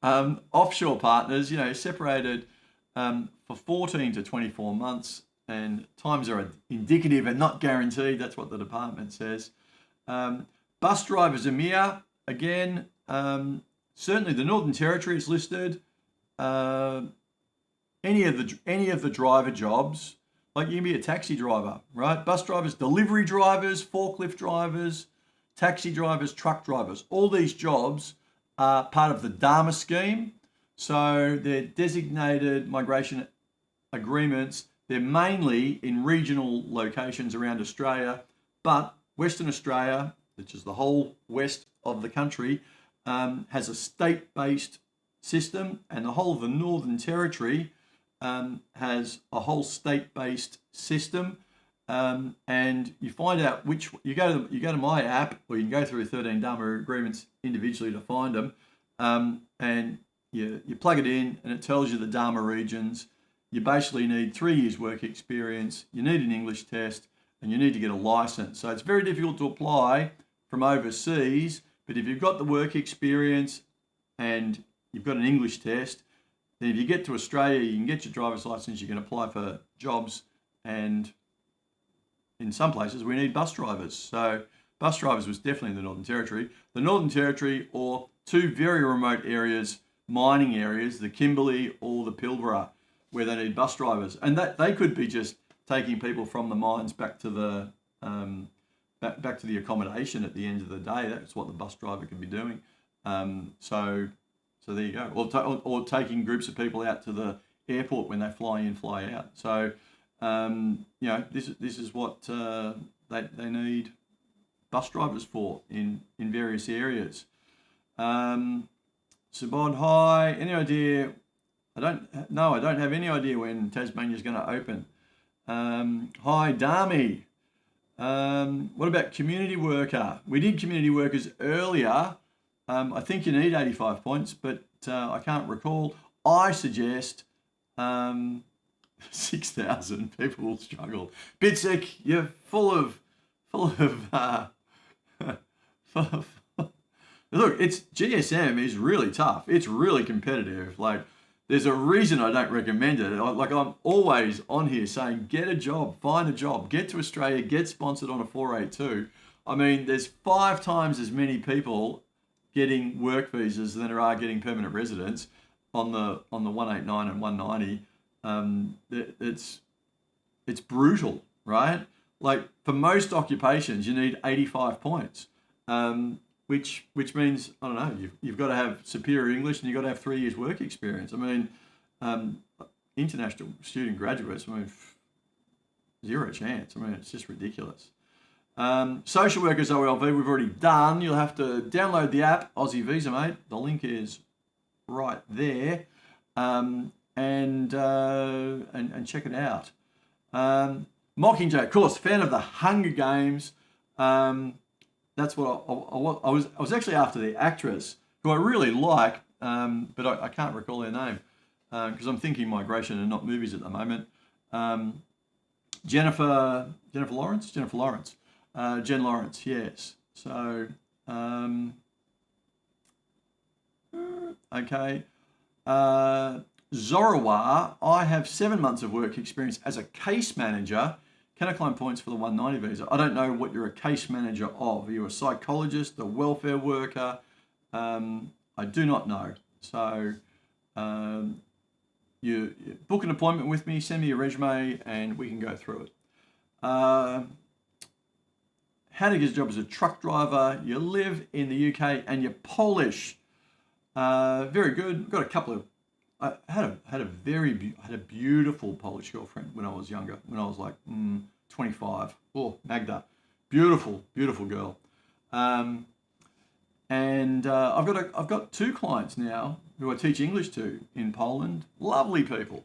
Offshore partners, separated for 14 to 24 months, and times are indicative and not guaranteed. That's what the department says. Bus drivers, EMEA, again, certainly the Northern Territory is listed. Any of the driver jobs, like you can be a taxi driver, right? Bus drivers, delivery drivers, forklift drivers, taxi drivers, truck drivers. All these jobs are part of the Dharma scheme. So they're designated migration agreements. They're mainly in regional locations around Australia, but Western Australia, which is the whole west of the country, has a state-based system, and the whole of the Northern Territory has a whole state-based system. And you find out which you go to my app, or you can go through 13 Dharma agreements individually to find them, and you plug it in, and it tells you the Dharma regions. You basically need 3 years work experience. You need an English test, and you need to get a license. So it's very difficult to apply from overseas. But if you've got the work experience and you've got an English test, then if you get to Australia, you can get your driver's license. You can apply for jobs, and in some places we need bus drivers. So bus drivers was definitely in the Northern Territory. The Northern Territory, or 2 very remote areas, mining areas, the Kimberley or the Pilbara, where they need bus drivers, and that they could be just taking people from the mines back to the back to the accommodation at the end of the day. That's what the bus driver could be doing. So there you go. Or taking groups of people out to the airport when they fly in, fly out. So this is what they need bus drivers for in various areas. Subod, hi. Any idea? I don't have any idea when Tasmania's going to open. Hi, Dami. What about community worker? We did community workers earlier. I think you need 85 points, but I can't recall. I suggest 6,000. People will struggle. Bitsec, you're full of look, GSM is really tough. It's really competitive. Like, there's a reason I don't recommend it. Like I'm always on here saying, get a job, find a job, get to Australia, get sponsored on a 482. I mean, there's 5 times as many people getting work visas than there are getting permanent residence on the 189 and 190. It's brutal, right? Like for most occupations, you need 85 points, which means, I don't know, you've got to have superior English and you've got to have 3 years work experience. I mean, international student graduates, I mean, zero chance. I mean, it's just ridiculous. Social workers OLV, we've already done. You'll have to download the app, Aussie Visa, mate. The link is right there, and check it out. Mockingjay, of course, fan of the Hunger Games. That's what I was actually after the actress who I really like, but I can't recall her name because I'm thinking migration and not movies at the moment. Jennifer Lawrence. Jen Lawrence, yes. So, okay. Zorawar, I have 7 months of work experience as a case manager. Can I claim points for the 190 visa? I don't know what you're a case manager of. Are you a psychologist, a welfare worker? I do not know. So, you book an appointment with me, send me your resume, and we can go through it. How to get a job as a truck driver. You live in the UK and you're Polish. Very good. Got a couple of. I had a beautiful Polish girlfriend when I was younger. When I was like 25. Oh, Magda, beautiful girl. And I've got 2 clients now who I teach English to in Poland. Lovely people.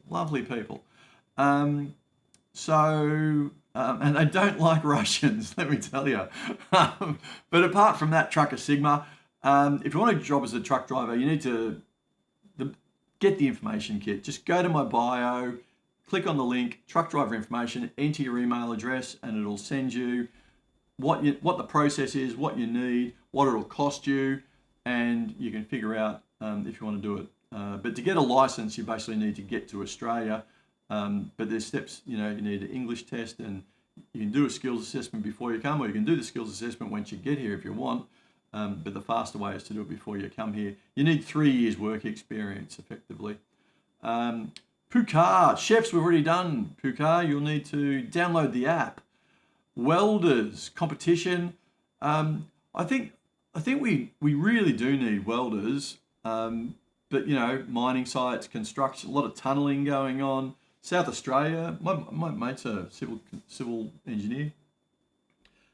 And they don't like Russians, let me tell you. But apart from that, Trucker Sigma, if you want a job as a truck driver, you need to get the information kit. Just go to my bio, click on the link, truck driver information, enter your email address, and it'll send you what the process is, what you need, what it'll cost you, and you can figure out if you want to do it. But to get a license, you basically need to get to Australia. But there's steps, you need an English test, and you can do a skills assessment before you come, or you can do the skills assessment once you get here if you want. But the faster way is to do it before you come here. You need 3 years work experience, effectively. Pukar, chefs, we've already done. Pukar, you'll need to download the app. Welders, competition. I think we really do need welders. But mining sites, construction, a lot of tunnelling going on. South Australia, my mate's a civil engineer.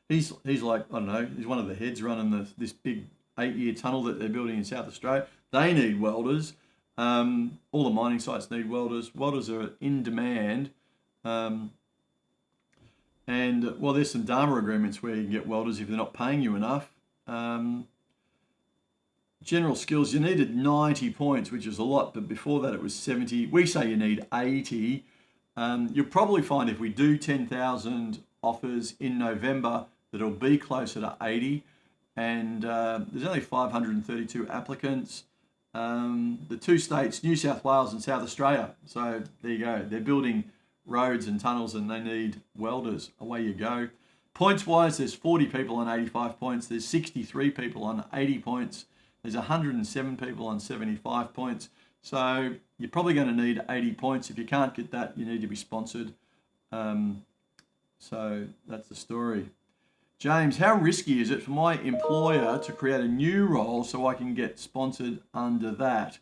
He's like, I don't know, he's one of the heads running this big 8-year tunnel that they're building in South Australia. They need welders. All the mining sites need welders. Welders are in demand. And there's some DARMA agreements where you can get welders if they're not paying you enough. General skills, you needed 90 points, which is a lot, but before that it was 70. We say you need 80. You'll probably find if we do 10,000 offers in November that it'll be closer to 80. And there's only 532 applicants. The 2 states, New South Wales and South Australia. So there you go. They're building roads and tunnels and they need welders. Away you go. Points-wise, there's 40 people on 85 points. There's 63 people on 80 points. There's 107 people on 75 points. So you're probably going to need 80 points. If you can't get that, you need to be sponsored. So that's the story. James, how risky is it for my employer to create a new role so I can get sponsored under that?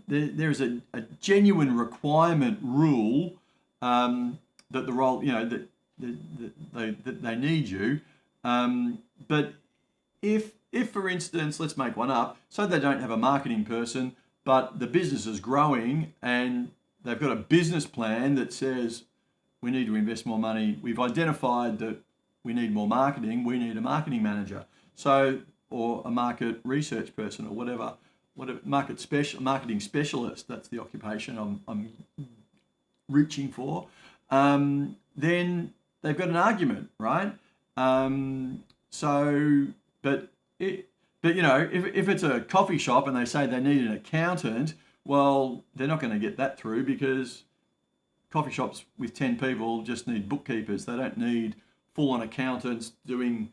There's a genuine requirement rule that the role, that they need you. But if for instance, let's make one up, so they don't have a marketing person, but the business is growing and they've got a business plan that says we need to invest more money. We've identified that we need more marketing. We need a marketing manager, or a market research person, or whatever marketing specialist. That's the occupation I'm reaching for. Then they've got an argument, right? But, you know, if it's a coffee shop and they say they need an accountant, well, they're not going to get that through because coffee shops with 10 people just need bookkeepers. They don't need full-on accountants doing,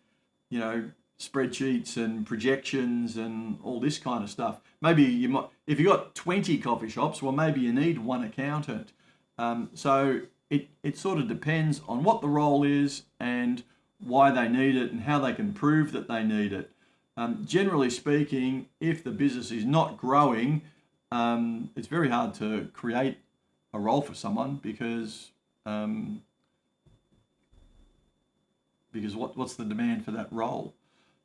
you know, spreadsheets and projections and all this kind of stuff. Maybe you might, if you've got 20 coffee shops, well, maybe you need one accountant. So it sort of depends on what the role is and why they need it and how they can prove that they need it. Generally speaking, if the business is not growing, it's very hard to create a role for someone because what's the demand for that role?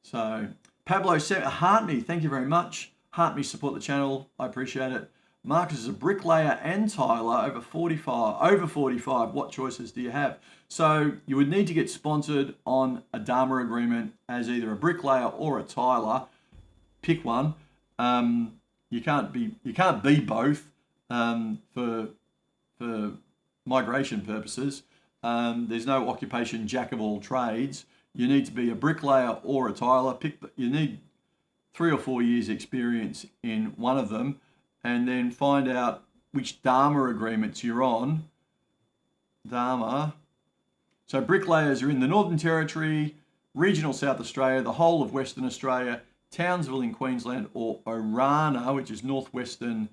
So Pablo Hartney, thank you very much. Hartney, support the channel. I appreciate it. Marcus is a bricklayer and tiler over 45. Over 45, what choices do you have? So you would need to get sponsored on a DARMA agreement as either a bricklayer or a tiler. Pick one. You can't be both for migration purposes. There's no occupation jack of all trades. You need to be a bricklayer or a tiler. You need 3 or 4 years experience in one of them, and then find out which DARMA agreements you're on. DARMA. So bricklayers are in the Northern Territory, regional South Australia, the whole of Western Australia, Townsville in Queensland, or Orana, which is northwestern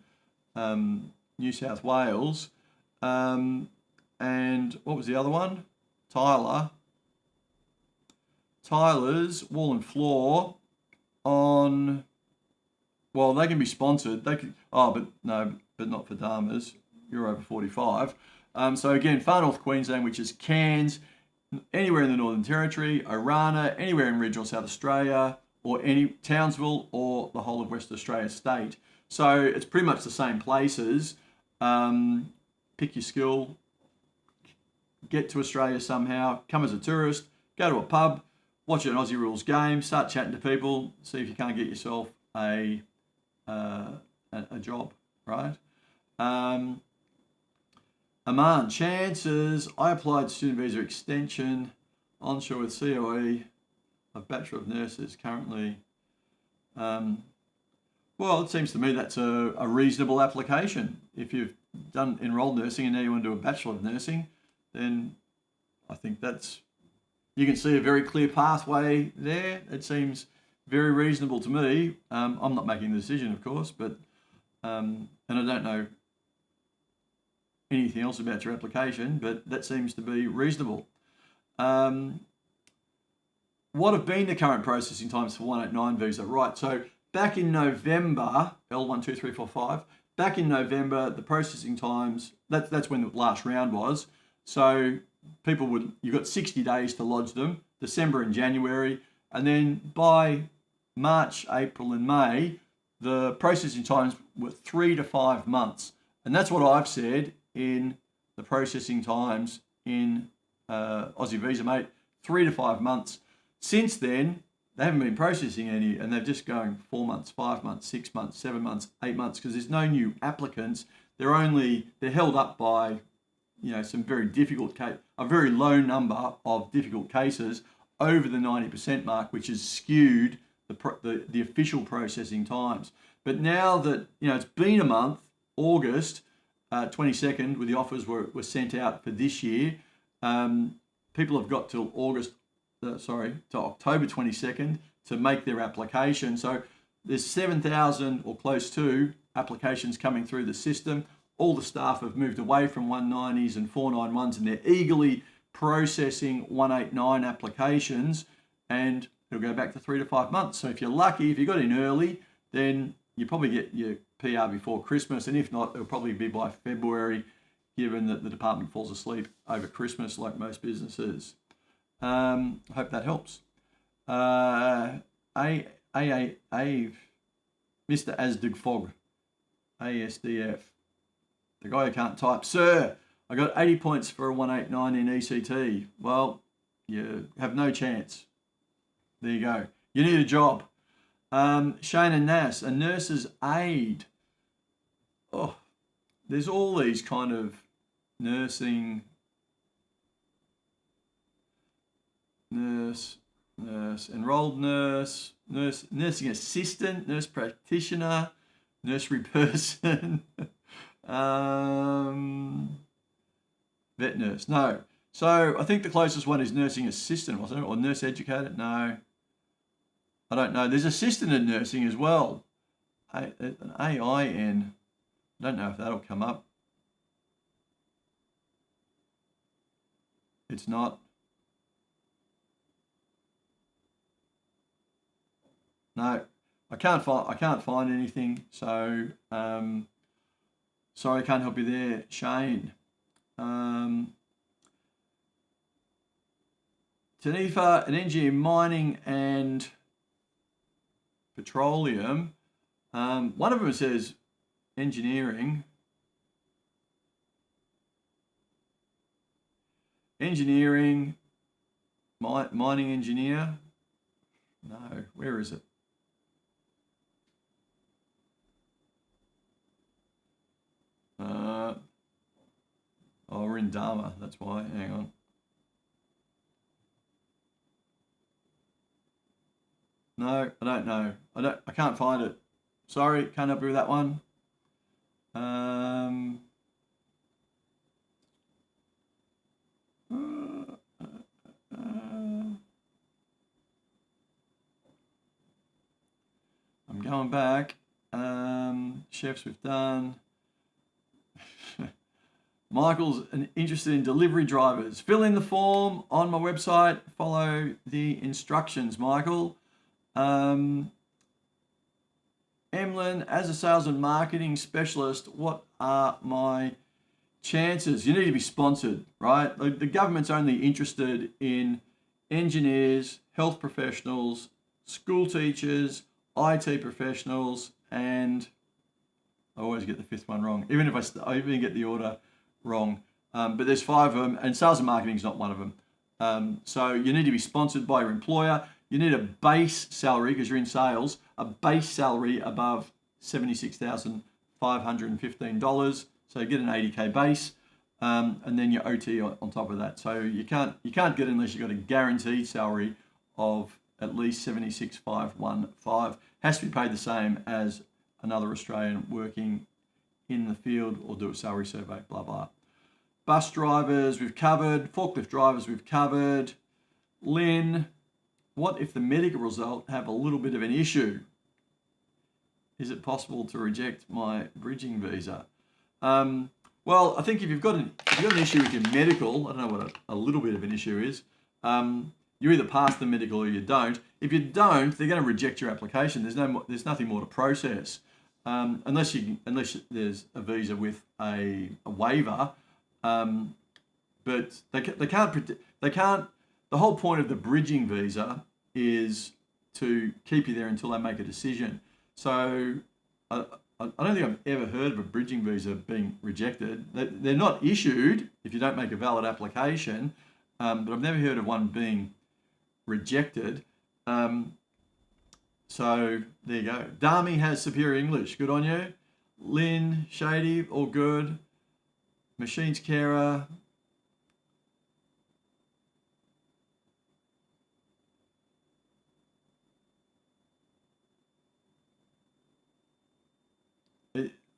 New South Wales. And what was the other one? Tilers, wall and floor on, well, they can be sponsored. They can, but not for DARMAs. You're over 45. So again, far north Queensland, which is Cairns, anywhere in the Northern Territory, Orana, anywhere in regional South Australia, or any Townsville, or the whole of West Australia state. So it's pretty much the same places. Pick your skill, get to Australia somehow, come as a tourist, go to a pub, watch an Aussie Rules game, start chatting to people, see if you can't get yourself a job, right? Aman, chances. I applied student visa extension onshore with COE of Bachelor of Nurses currently. Well, it seems to me that's a reasonable application. If you've done enrolled nursing and now you want to do a Bachelor of Nursing, then I think you can see a very clear pathway there. It seems very reasonable to me. I'm not making the decision, of course, but and I don't know anything else about your application, but that seems to be reasonable. What have been the current processing times for 189 visa? Right, so back in November, L12345, back in November, the processing times, that's when the last round was. So you've got 60 days to lodge them, December and January, and then by March, April and May, the processing times were 3 to 5 months. And that's what I've said in the processing times in Aussie Visa, mate, 3 to 5 months. Since then, they haven't been processing any, and they're just going 4 months, 5 months, 6 months, 7 months, 8 months, because there's no new applicants. They're held up by, some very difficult case, a very low number of difficult cases over the 90% mark, which has skewed the official processing times. But now that, it's been a month, August 22nd, where the offers were sent out for this year, people have got till to October 22nd to make their application. So there's 7,000 or close to applications coming through the system. All the staff have moved away from 190s and 491s, and they're eagerly processing 189 applications, and it'll go back to 3 to 5 months. So if you're lucky, if you got in early, then you probably get your PR before Christmas, and if not, it'll probably be by February, given that the department falls asleep over Christmas like most businesses. I hope that helps. Mr. Asdugfog, ASDF, the guy who can't type. Sir, I got 80 points for a 189 in ECT. Well, you have no chance. There you go. You need a job. Shane and Nass, a nurse's aide. Oh, there's all these kind of nurse nurse, enrolled nurse, nursing assistant, nurse practitioner, nursery person, vet nurse. No. So I think the closest one is nursing assistant, wasn't it? Or nurse educator? No. I don't know. There's assistant in nursing as well. An AIN. I don't know if that'll come up. It's not. No, I can't find anything. So sorry, I can't help you there, Shane. Tanifa, an engineer in mining and petroleum. One of them says engineering. Engineering, mining engineer. No, where is it? Oh, we're in Dharma, that's why. Hang on. No, I don't know. I can't find it. Sorry, can't help you with that one. I'm going back. Chefs we've done. Michael's interested in delivery drivers. Fill in the form on my website. Follow the instructions, Michael. Emlyn, as a sales and marketing specialist, what are my chances? You need to be sponsored, right? The government's only interested in engineers, health professionals, school teachers, IT professionals, and I always get the fifth one wrong, even if I even get the order wrong. But there's 5 of them, and sales and marketing is not one of them. So you need to be sponsored by your employer. You need a base salary, because you're in sales, a base salary above $76,515. So you get an 80K base, and then your OT on top of that. So you can't get it unless you've got a guaranteed salary of at least $76,515. Has to be paid the same as another Australian working in the field, or do a salary survey, blah, blah. Bus drivers, we've covered. Forklift drivers, we've covered. Lynn, what if the medical result have a little bit of an issue? Is it possible to reject my bridging visa? Well, I think if you've got an issue with your medical, I don't know what a little bit of an issue is, you either pass the medical or you don't. If you don't, they're going to reject your application. There's nothing more to process, unless there's a visa with a waiver. But they can't. The whole point of the bridging visa is to keep you there until they make a decision. So I don't think I've ever heard of a bridging visa being rejected. They're not issued if you don't make a valid application, but I've never heard of one being rejected. So there you go. Dami has superior English. Good on you. Lynn, Shady, all good. Machines carer.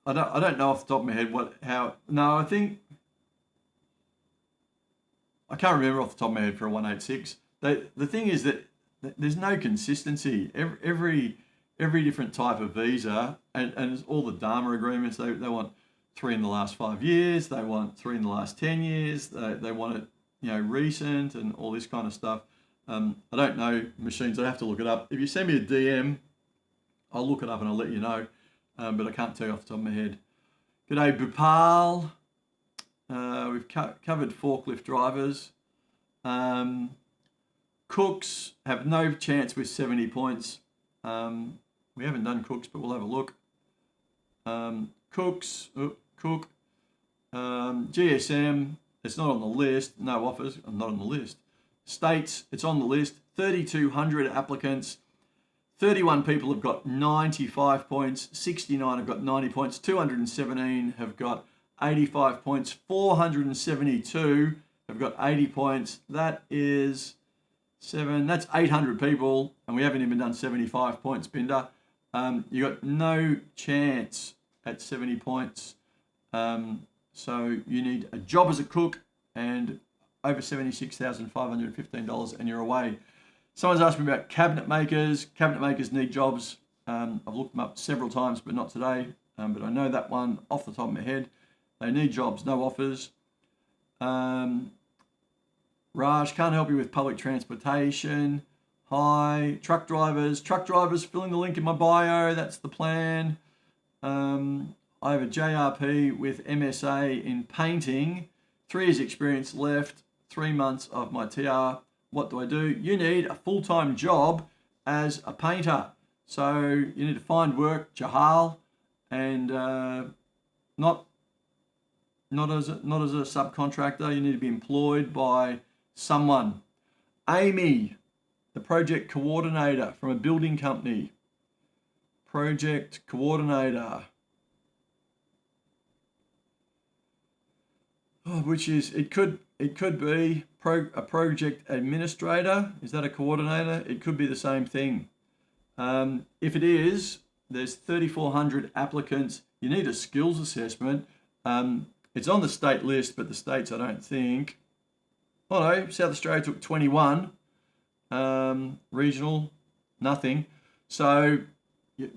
I don't know off the top of my head I can't remember off the top of my head for a 186. The thing is that there's no consistency. Every different type of visa, and all the Dharma agreements, they want 3 in the last 5 years, they want 3 in the last 10 years, they want it recent and all this kind of stuff. I don't know machines, I have to look it up. If you send me a DM, I'll look it up and I'll let you know. But I can't tell you off the top of my head. G'day, Bhupal. We've covered forklift drivers. Cooks have no chance with 70 points. We haven't done cooks, but we'll have a look. Cook. GSM, it's not on the list. No offers, not on the list. States, it's on the list. 3,200 applicants. 31 people have got 95 points, 69 have got 90 points, 217 have got 85 points, 472 have got 80 points. That is 7, that's 800 people, and we haven't even done 75 points, Binder. You got no chance at 70 points. So you need a job as a cook and over $76,515 and you're away. Someone's asked me about cabinet makers. Cabinet makers need jobs. I've looked them up several times, but not today. But I know that one off the top of my head. They need jobs, no offers. Raj, can't help you with public transportation. Hi, truck drivers. Truck drivers, filling the link in my bio. That's the plan. I have a JRP with MSA in painting. 3 years experience left. 3 months of my TR. What do I do? You need a full-time job as a painter. So you need to find work, Jahal, and not as a subcontractor. You need to be employed by someone. Amy, the project coordinator from a building company. Project coordinator. Which is, it could be a project administrator. Is that a coordinator? It could be the same thing. If it is, there's 3,400 applicants. You need a skills assessment. It's on the state list, but the states, I don't think. Oh no, South Australia took 21. Regional, nothing. So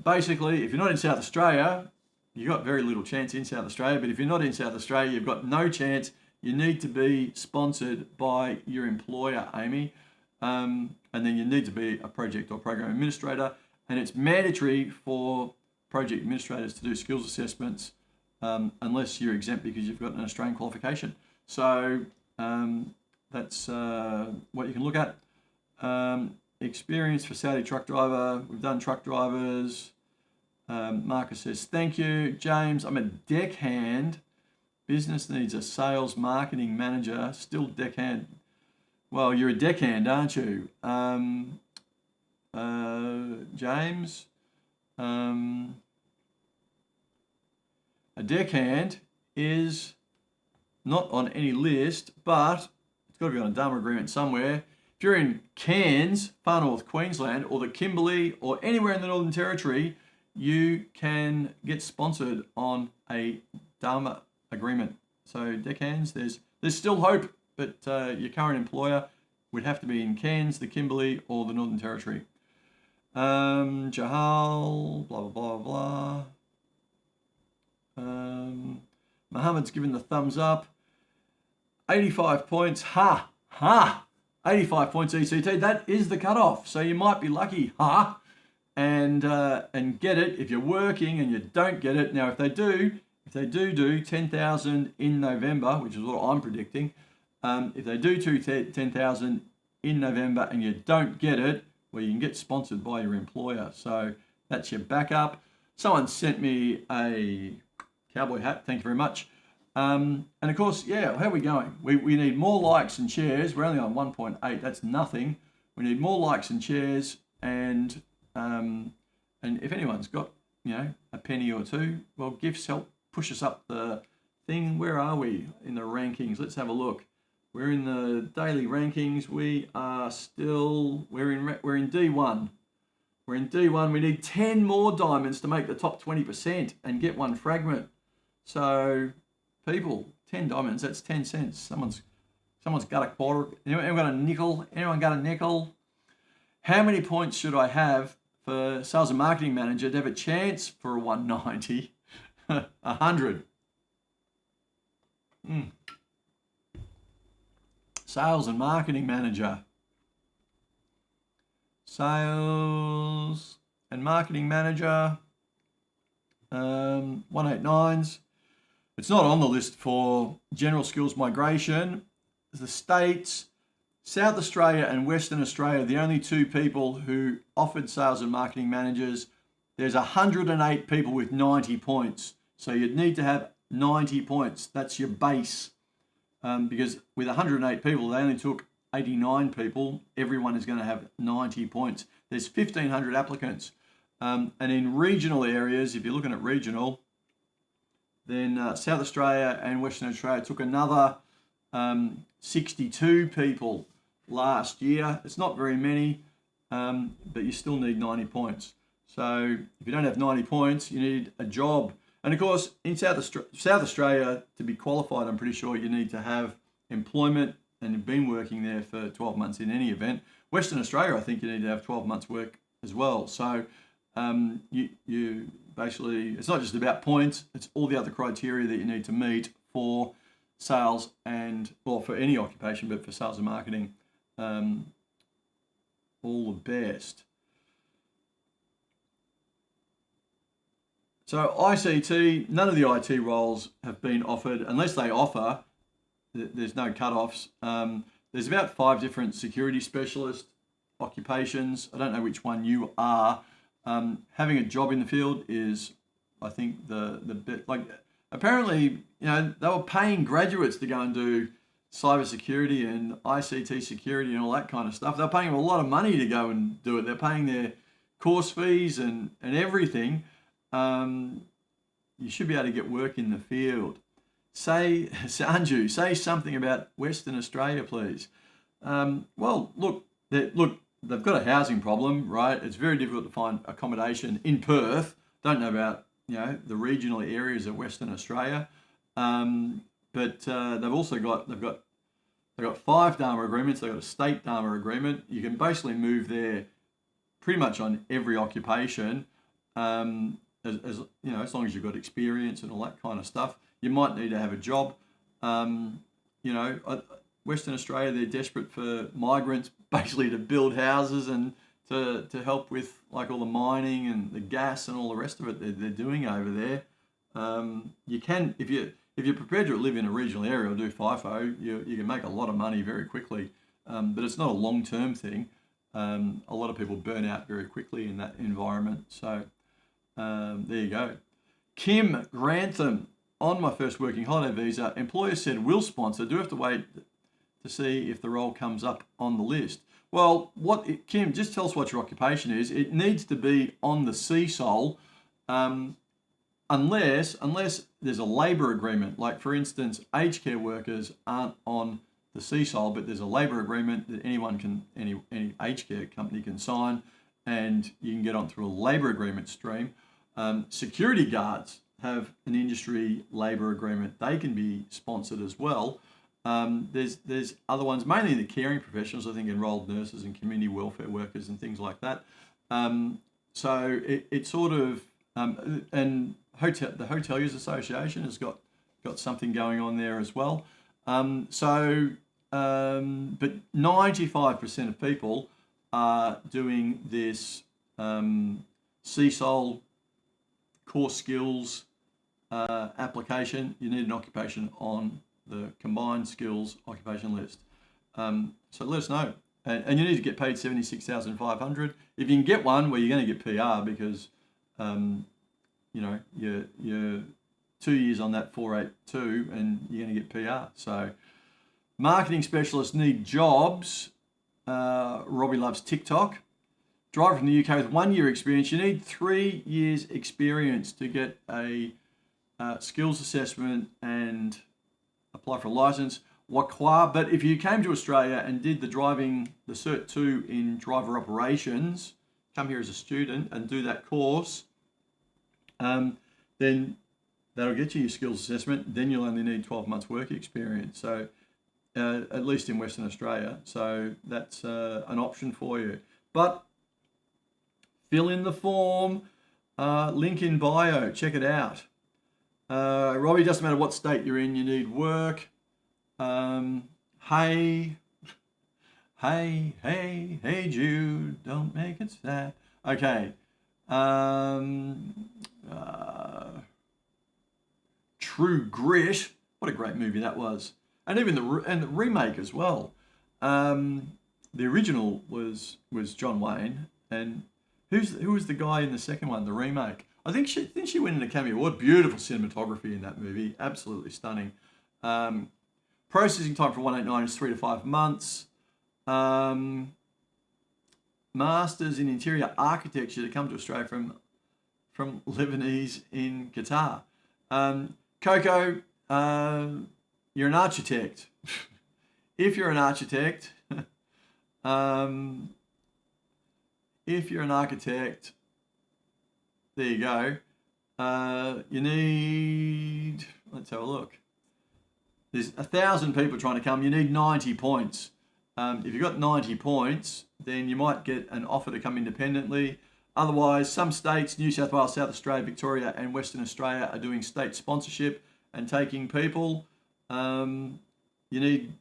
basically, if you're not in South Australia, you've got very little chance in South Australia. But if you're not in South Australia, you've got no chance. You need to be sponsored by your employer, Amy. And then you need to be a project or program administrator. And it's mandatory for project administrators to do skills assessments unless you're exempt because you've got an Australian qualification. So that's what you can look at. Experience for Saudi truck driver. We've done truck drivers. Marcus says, thank you. James, I'm a deckhand. Business needs a sales marketing manager. Still deckhand. Well, you're a deckhand, aren't you? James. A deckhand is not on any list, but it's got to be on a Dharma agreement somewhere. If you're in Cairns, Far North Queensland, or the Kimberley, or anywhere in the Northern Territory, you can get sponsored on a Dharma agreement. So deckhands, there's still hope, but your current employer would have to be in Cairns, the Kimberley, or the Northern Territory. Jahal, blah, blah, blah, blah. Mohammed's given the thumbs up. 85 points. 85 points ECT. That is the cutoff. So you might be lucky. And get it if you're working and you don't get it. Now, if they do 10,000 in November, which is what I'm predicting, if they do 10,000 in November and you don't get it, well, you can get sponsored by your employer. So that's your backup. Someone sent me a cowboy hat. Thank you very much. And of course, yeah, how are we going? We need more likes and shares. We're only on 1.8. That's nothing. We need more likes and shares. And if anyone's got, a penny or two, well, gifts help push us up the thing. Where are we in the rankings? Let's have a look. We're in the daily rankings. We're in D1. We're in D1. We need 10 more diamonds to make the top 20% and get one fragment. So, people, 10 diamonds, that's 10 cents. Someone's got a quarter. Anyone got a nickel? Anyone got a nickel? How many points should I have for sales and marketing manager to have a chance for a 190? 100. Sales and marketing manager. Sales and marketing manager. 189s. It's not on the list for general skills migration. The states, South Australia and Western Australia, the only two people who offered sales and marketing managers. There's 108 people with 90 points. So you'd need to have 90 points. That's your base. Because with 108 people, they only took 89 people. Everyone is going to have 90 points. There's 1,500 applicants. And in regional areas, if you're looking at regional, then South Australia and Western Australia took another 62 people last year. It's not very many, but you still need 90 points. So if you don't have 90 points, you need a job. And of course, in South Australia, to be qualified, I'm pretty sure you need to have employment and you've been working there for 12 months in any event. Western Australia, I think you need to have 12 months work as well. So you basically, it's not just about points, it's all the other criteria that you need to meet for sales and, well, for any occupation, but for sales and marketing, all the best. So ICT, none of the IT roles have been offered, unless they offer, there's no cut-offs. There's about 5 different security specialist occupations. I don't know which one you are. Having a job in the field is, I think, the bit, like, apparently, you know, they were paying graduates to go and do cybersecurity and ICT security and all that kind of stuff. They're paying them a lot of money to go and do it. They're paying their course fees and everything. You should be able to get work in the field. Say, Sanju, say something about Western Australia, please. Well, look, they've got a housing problem, right? It's very difficult to find accommodation in Perth. Don't know about, you know, the regional areas of Western Australia, but they've also got 5 DARMA agreements. They've got a state DARMA agreement. You can basically move there pretty much on every occupation. As you know, as long as you've got experience and all that kind of stuff. You might need to have a job. You know, Western Australia, they're desperate for migrants basically to build houses and to help with like all the mining and the gas and all the rest of it they're doing over there. You can, if you're prepared to live in a regional area or do FIFO, you can make a lot of money very quickly. But it's not a long-term thing. A lot of people burn out very quickly in that environment. So there you go. Kim Grantham, on my first working holiday visa, employer said will sponsor. Do have to wait to see if the role comes up on the list. Well, Kim, just tell us what your occupation is. It needs to be on the CSOL, unless there's a labour agreement. Like, for instance, aged care workers aren't on the CSOL, but there's a labour agreement that any aged care company can sign, and you can get on through a labour agreement stream. Security guards have an industry labour agreement. They can be sponsored as well. There's other ones, mainly the caring professionals, I think enrolled nurses and community welfare workers and things like that. So it sort of, and the Hoteliers Association has got something going on there as well. But 95% of people are doing this CSOL core skills application. You need an occupation on the combined skills occupation list. So let us know. And you need to get paid $76,500. If you can get one, well, you're going to get PR because, you know, you're 2 years on that 482 and you're going to get PR. So marketing specialists need jobs. Robbie loves TikTok. Driver from the UK with 1 year experience. You need 3 years experience to get a skills assessment and apply for a license. But if you came to Australia and did the Cert 2 in driver operations, come here as a student and do that course, then that'll get you your skills assessment. Then you'll only need 12 months work experience. So at least in Western Australia. So that's an option for you. But fill in the form, link in bio, check it out. Robbie, doesn't matter what state you're in, you need work. Hey Jude, don't make it sad. Okay. True Grit, what a great movie that was. And even the remake as well. The original was John Wayne, and who was the guy in the second one, the remake? I think she won an Academy Award. Beautiful cinematography in that movie, absolutely stunning. Processing time for 189 is 3 to 5 months. Masters in interior architecture to come to Australia from Lebanese in Qatar. Coco, you're an architect. If you're an architect, If you're an architect, there you go. You need, let's have a look. There's 1,000 people trying to come. You need 90 points. If you've got 90 points, then you might get an offer to come independently. Otherwise, some states, New South Wales, South Australia, Victoria, and Western Australia, are doing state sponsorship and taking people. You need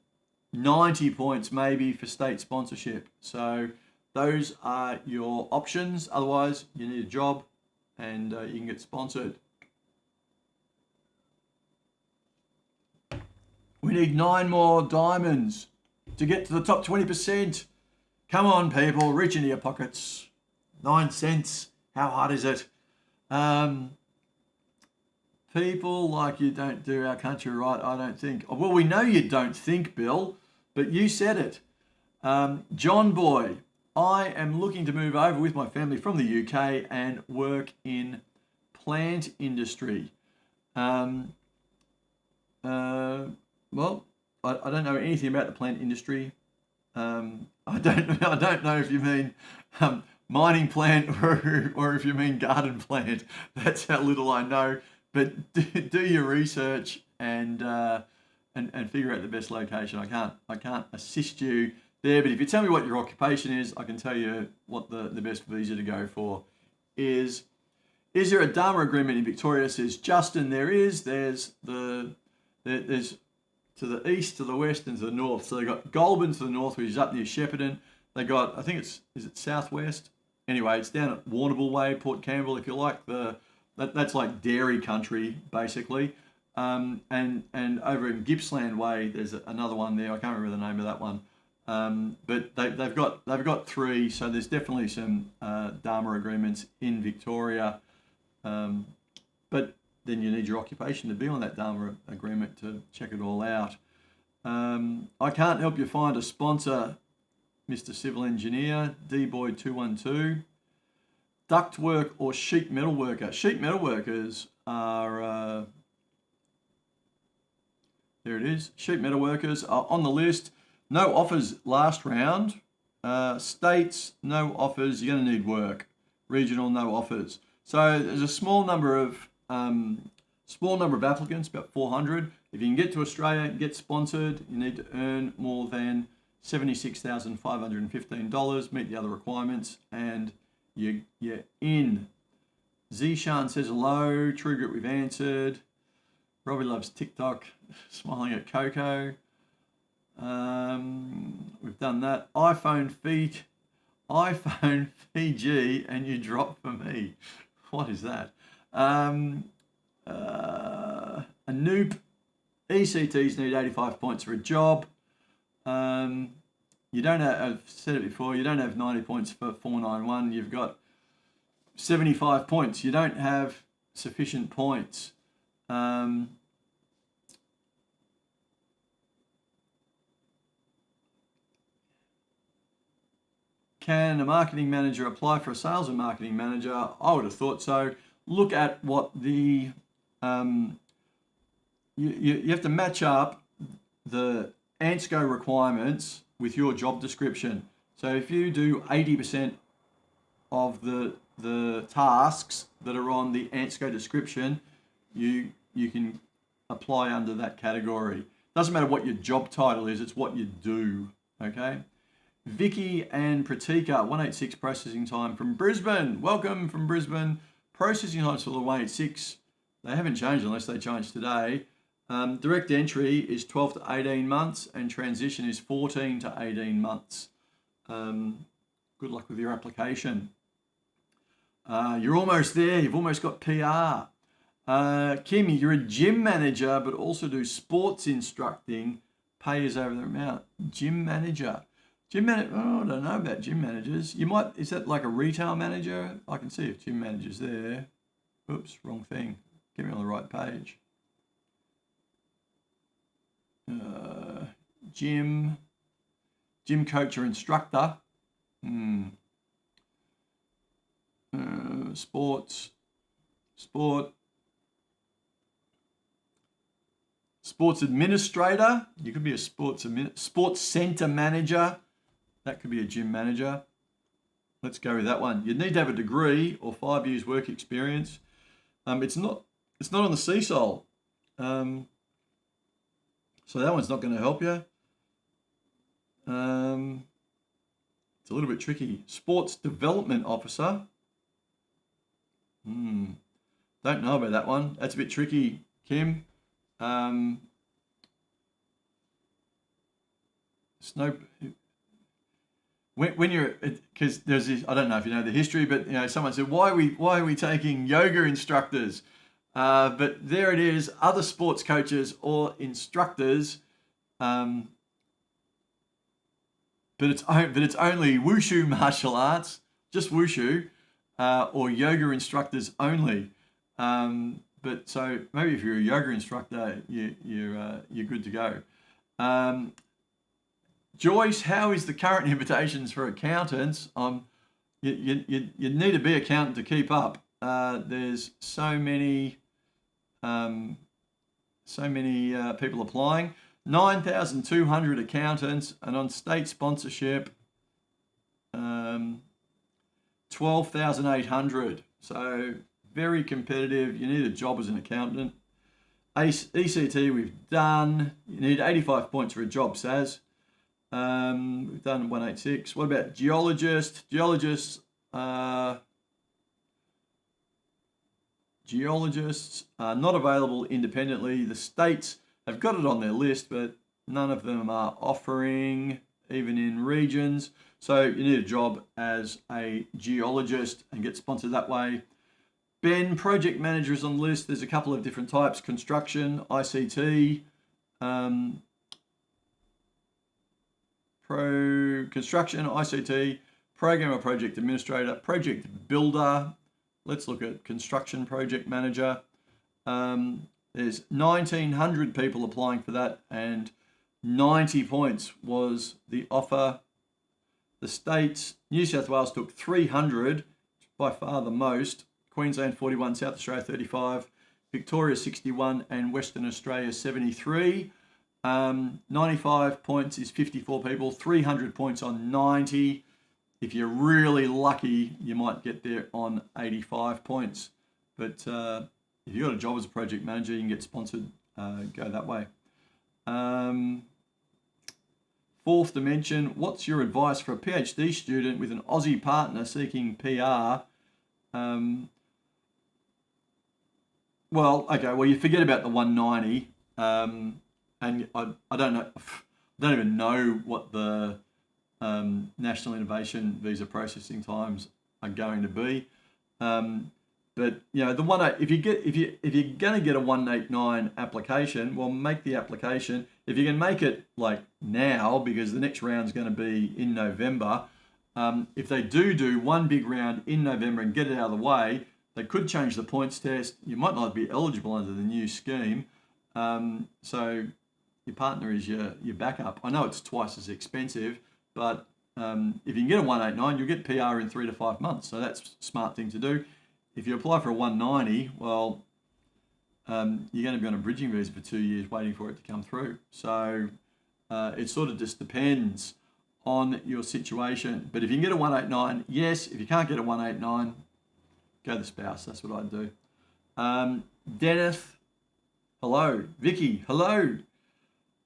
90 points maybe for state sponsorship. So those are your options. Otherwise, you need a job and you can get sponsored. We need 9 more diamonds to get to the top 20%. Come on, people, reach into your pockets. 9 cents. How hard is it? People like you don't do our country right, I don't think. Well, we know you don't think, Bill, but you said it. John Boy, I am looking to move over with my family from the UK and work in plant industry. Well, I don't know anything about the plant industry. I don't know if you mean mining plant or if you mean garden plant. That's how little I know. But do your research and figure out the best location. I can't assist you there. But if you tell me what your occupation is, I can tell you what the best visa to go for is. Is there a Dharma agreement in Victoria? Says Justin. There is. There's to the east, to the west, and to the north. So they've got Goulburn to the north, which is up near Shepparton. They got, I think is it southwest? Anyway, it's down at Warrnambool Way, Port Campbell. If you like that's like dairy country basically. And over in Gippsland Way, there's another one there. I can't remember the name of that one. But they've got 3. So there's definitely some Dharma agreements in Victoria. But then you need your occupation to be on that Dharma agreement to check it all out. I can't help you find a sponsor, Mr. Civil Engineer, dboy212. Ductwork or sheet metal worker. Sheet metal workers are, there it is. Sheet metal workers are on the list. No offers last round. States, no offers. You're going to need work. Regional, no offers. So there's a small number of applicants, about 400. If you can get to Australia and get sponsored, you need to earn more than $76,515, meet the other requirements, and you're in. Zishan says hello. True Grit, we've answered. Robbie loves TikTok, smiling at Coco. We've done that. iPhone Fiji, and you drop for me. What is that? Anoop, ECTs need 85 points for a job. You don't have, I've said it before, you don't have 90 points for 491. You've got 75 points. You don't have sufficient points. Can a marketing manager apply for a sales and marketing manager? I would have thought so. Look at what the you have to match up the ANSCO requirements with your job description. So if you do 80% of the tasks that are on the ANSCO description, you can apply under that category. Doesn't matter what your job title is, it's what you do. Okay. Vicky and Pratika, 186 processing time from Brisbane. Welcome from Brisbane. Processing times for the 186, they haven't changed unless they change today. Direct entry is 12 to 18 months and transition is 14 to 18 months. Good luck with your application. You're almost there. You've almost got PR. Kim, you're a gym manager but also do sports instructing. Pay is over the amount. Gym manager. Oh, I don't know about gym managers. You might, is that like a retail manager? I can see if gym manager's there. Oops, wrong thing. Get me on the right page. Gym coach or instructor. Sports administrator. You could be a sports center manager. That could be a gym manager. Let's go with that one. You'd need to have a degree or 5 years work experience. It's not on the CSOL. So that one's not going to help you. It's a little bit tricky. Sports development officer. Don't know about that one. That's a bit tricky, Kim. When you're, because there's this, I don't know if you know the history, but someone said, why are we taking yoga instructors? But there it is, other sports coaches or instructors. But it's only wushu martial arts, just wushu, or yoga instructors only. But so maybe if you're a yoga instructor, you're good to go. Joyce, how is the current invitations for accountants? You need to be accountant to keep up. There's so many people applying. 9,200 accountants, and on state sponsorship, 12,800. So very competitive. You need a job as an accountant. ECT we've done. You need 85 points for a job, Saz. We've done 186. What about geologist? Geologists are not available independently. The states have got it on their list, but none of them are offering, even in regions. So you need a job as a geologist and get sponsored that way. Ben, project manager is on the list. There's a couple of different types: construction, ICT, construction, ICT, program or project administrator, project builder. Let's look at construction project manager. There's 1,900 people applying for that, and 90 points was the offer. The states, New South Wales took 300, by far the most. Queensland 41, South Australia 35, Victoria 61, and Western Australia 73. 95 points is 54 people, 300 points on 90. If you're really lucky, you might get there on 85 points. But if you've got a job as a project manager, you can get sponsored, go that way. Fourth dimension, what's your advice for a PhD student with an Aussie partner seeking PR? Well, you forget about the 190. And I don't know, I don't even know what the National Innovation Visa processing times are going to be. But the if you're going to get a 189 application, well, make the application. If you can make it like now, because the next round is going to be in November. If they do one big round in November and get it out of the way, they could change the points test. You might not be eligible under the new scheme. So your partner is your backup. I know it's twice as expensive, but if you can get a 189, you'll get PR in 3 to 5 months. So that's a smart thing to do. If you apply for a 190, well, you're going to be on a bridging visa for 2 years waiting for it to come through. So it sort of just depends on your situation. But if you can get a 189, yes. If you can't get a 189, go the spouse. That's what I'd do. Dennis, hello. Vicky, hello.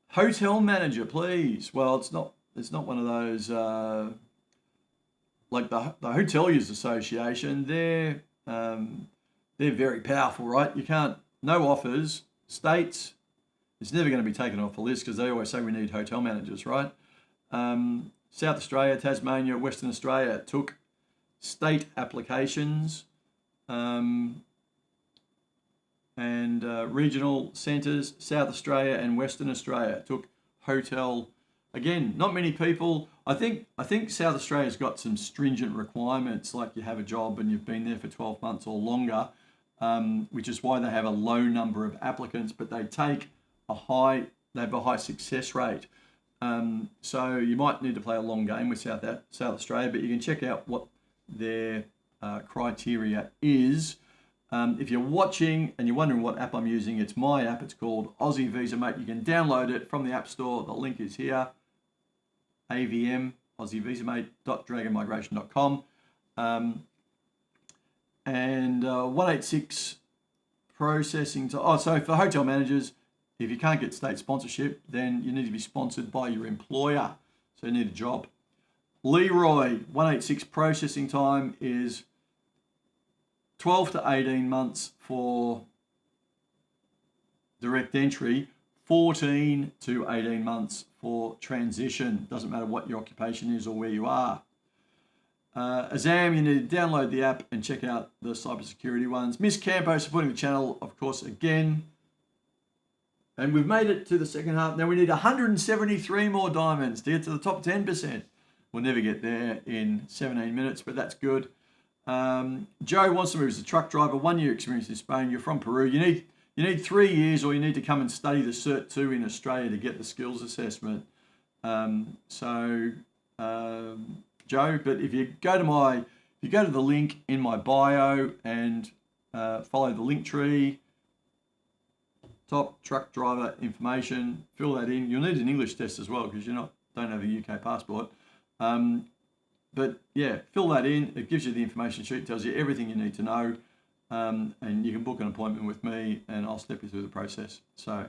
Hotel manager, please. Well, it's not one of those like the Hoteliers Association. They're very powerful, right? You can't, no offers. States, it's never going to be taken off the list because they always say we need hotel managers, right? South Australia, Tasmania, Western Australia took state applications, and regional centres. South Australia and Western Australia took hotel. Again, not many people. I think South Australia's got some stringent requirements, like you have a job and you've been there for 12 months or longer, which is why they have a low number of applicants, but they have a high success rate. So you might need to play a long game with South Australia, but you can check out what their criteria is. If you're watching and you're wondering what app I'm using, it's my app. It's called Aussie Visa Mate. You can download it from the App Store. The link is here. AVM, AussieVisaMate.DragonMigration.com. And 186 processing. So for hotel managers, if you can't get state sponsorship, then you need to be sponsored by your employer. So you need a job. Leroy, 186 processing time is 12 to 18 months for direct entry, 14 to 18 months for transition. Doesn't matter what your occupation is or where you are. Azam, you need to download the app and check out the cybersecurity ones. Miss Campo supporting the channel, of course, again. And we've made it to the second half. Now we need 173 more diamonds to get to the top 10%. We'll never get there in 17 minutes, but that's good. Joe wants to move as a truck driver, 1 year experience in Spain. You're from Peru. You need 3 years, or you need to come and study the Cert 2 in Australia to get the skills assessment. Joe, but if you go to the link in my bio and follow the link tree, top truck driver information, fill that in. You'll need an English test as well because you don't have a UK passport. But yeah, fill that in. It gives you the information sheet, tells you everything you need to know, and you can book an appointment with me and I'll step you through the process. So,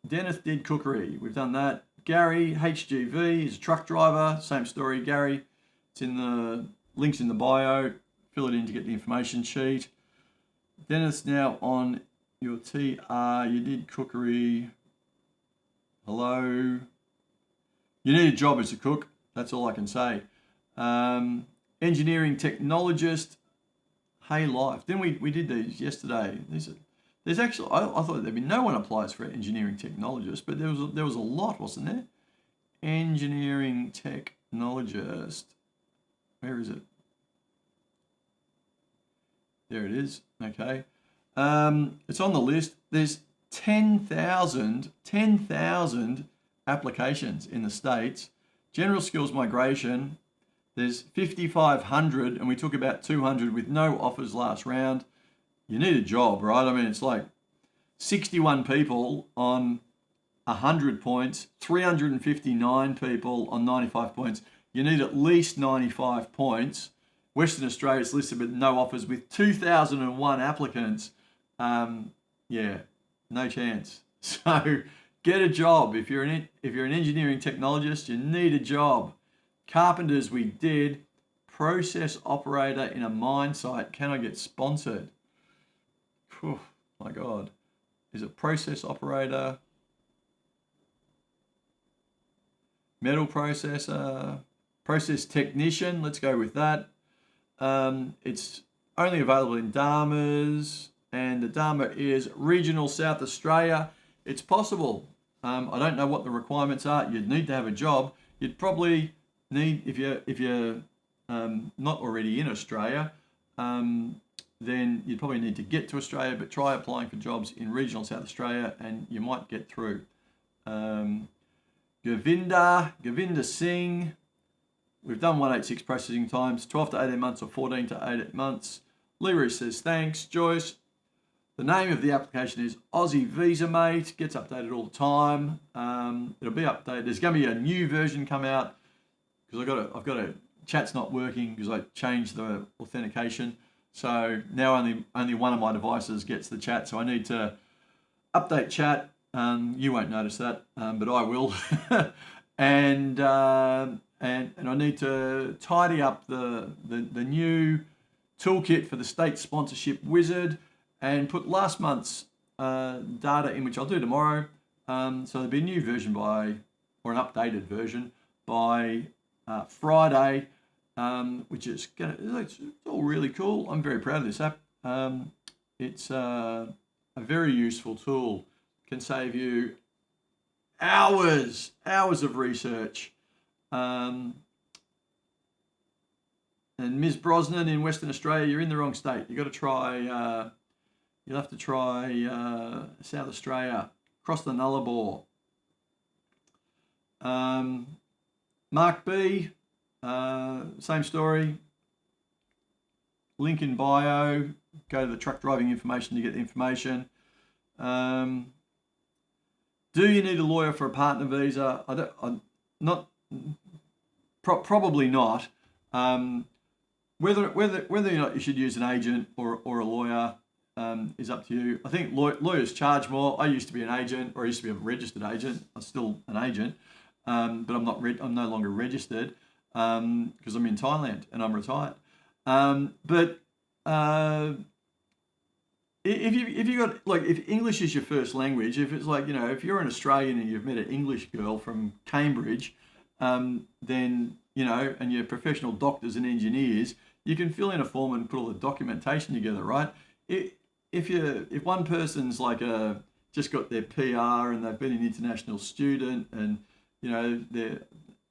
Dennis did cookery. We've done that. Gary, HGV, is a truck driver. Same story, Gary. It's in the links in the bio. Fill it in to get the information sheet. Dennis, now on your TR, you did cookery. Hello. You need a job as a cook. That's all I can say. Engineering technologist. Hey Life. Then we did these yesterday. There's actually, I thought there'd be no one applies for engineering technologist, but there was a lot, wasn't there? Engineering technologist. Where is it? There it is. Okay. It's on the list. There's 10,000 applications in the States. General skills migration. There's 5,500, and we took about 200 with no offers last round. You need a job, right? I mean, it's like 61 people on 100 points, 359 people on 95 points. You need at least 95 points. Western Australia is listed with no offers with 2,001 applicants. Yeah, no chance. So get a job. If you're an engineering technologist, you need a job. Carpenters, we did. Process operator in a mine site. Can I get sponsored? Oh my God. Is it process operator? Metal processor? Process technician? Let's go with that. It's only available in Dharmas, and the Dharma is regional South Australia. It's possible. I don't know what the requirements are. You'd need to have a job. You'd probably need, if you're not already in Australia, then you'd probably need to get to Australia, but try applying for jobs in regional South Australia and you might get through. Govinda Singh, we've done 186 processing times, 12 to 18 months or 14 to 18 months. Leroy says thanks. Joyce, the name of the application is Aussie Visa Mate, gets updated all the time. It'll be updated. There's going to be a new version come out because I've got a chat's not working because I changed the authentication. So now only one of my devices gets the chat. So I need to update chat. You won't notice that, but I will. and I need to tidy up the new toolkit for the state sponsorship wizard and put last month's data in, which I'll do tomorrow. So there'll be a new version or an updated version by Friday. Which is it's all really cool. I'm very proud of this app. It's a very useful tool. Can save you hours of research. And Ms. Brosnan in Western Australia, you're in the wrong state. You've got to try. You'll have to try South Australia. Cross the Nullarbor. Mark B. Same story. Link in bio. Go to the truck driving information to get the information. Do you need a lawyer for a partner visa? not probably not. Whether or not you should use an agent or a lawyer is up to you. I think lawyers charge more. I used to be an agent, or I used to be a registered agent. I'm still an agent, but I'm not. I'm no longer registered because I'm in Thailand and I'm retired. But if you got, like, if English is your first language, if it's like, if you're an Australian and you've met an English girl from Cambridge, then and you're professional doctors and engineers, you can fill in a form and put all the documentation together, right? If one person's like just got their PR and they've been an international student and they're,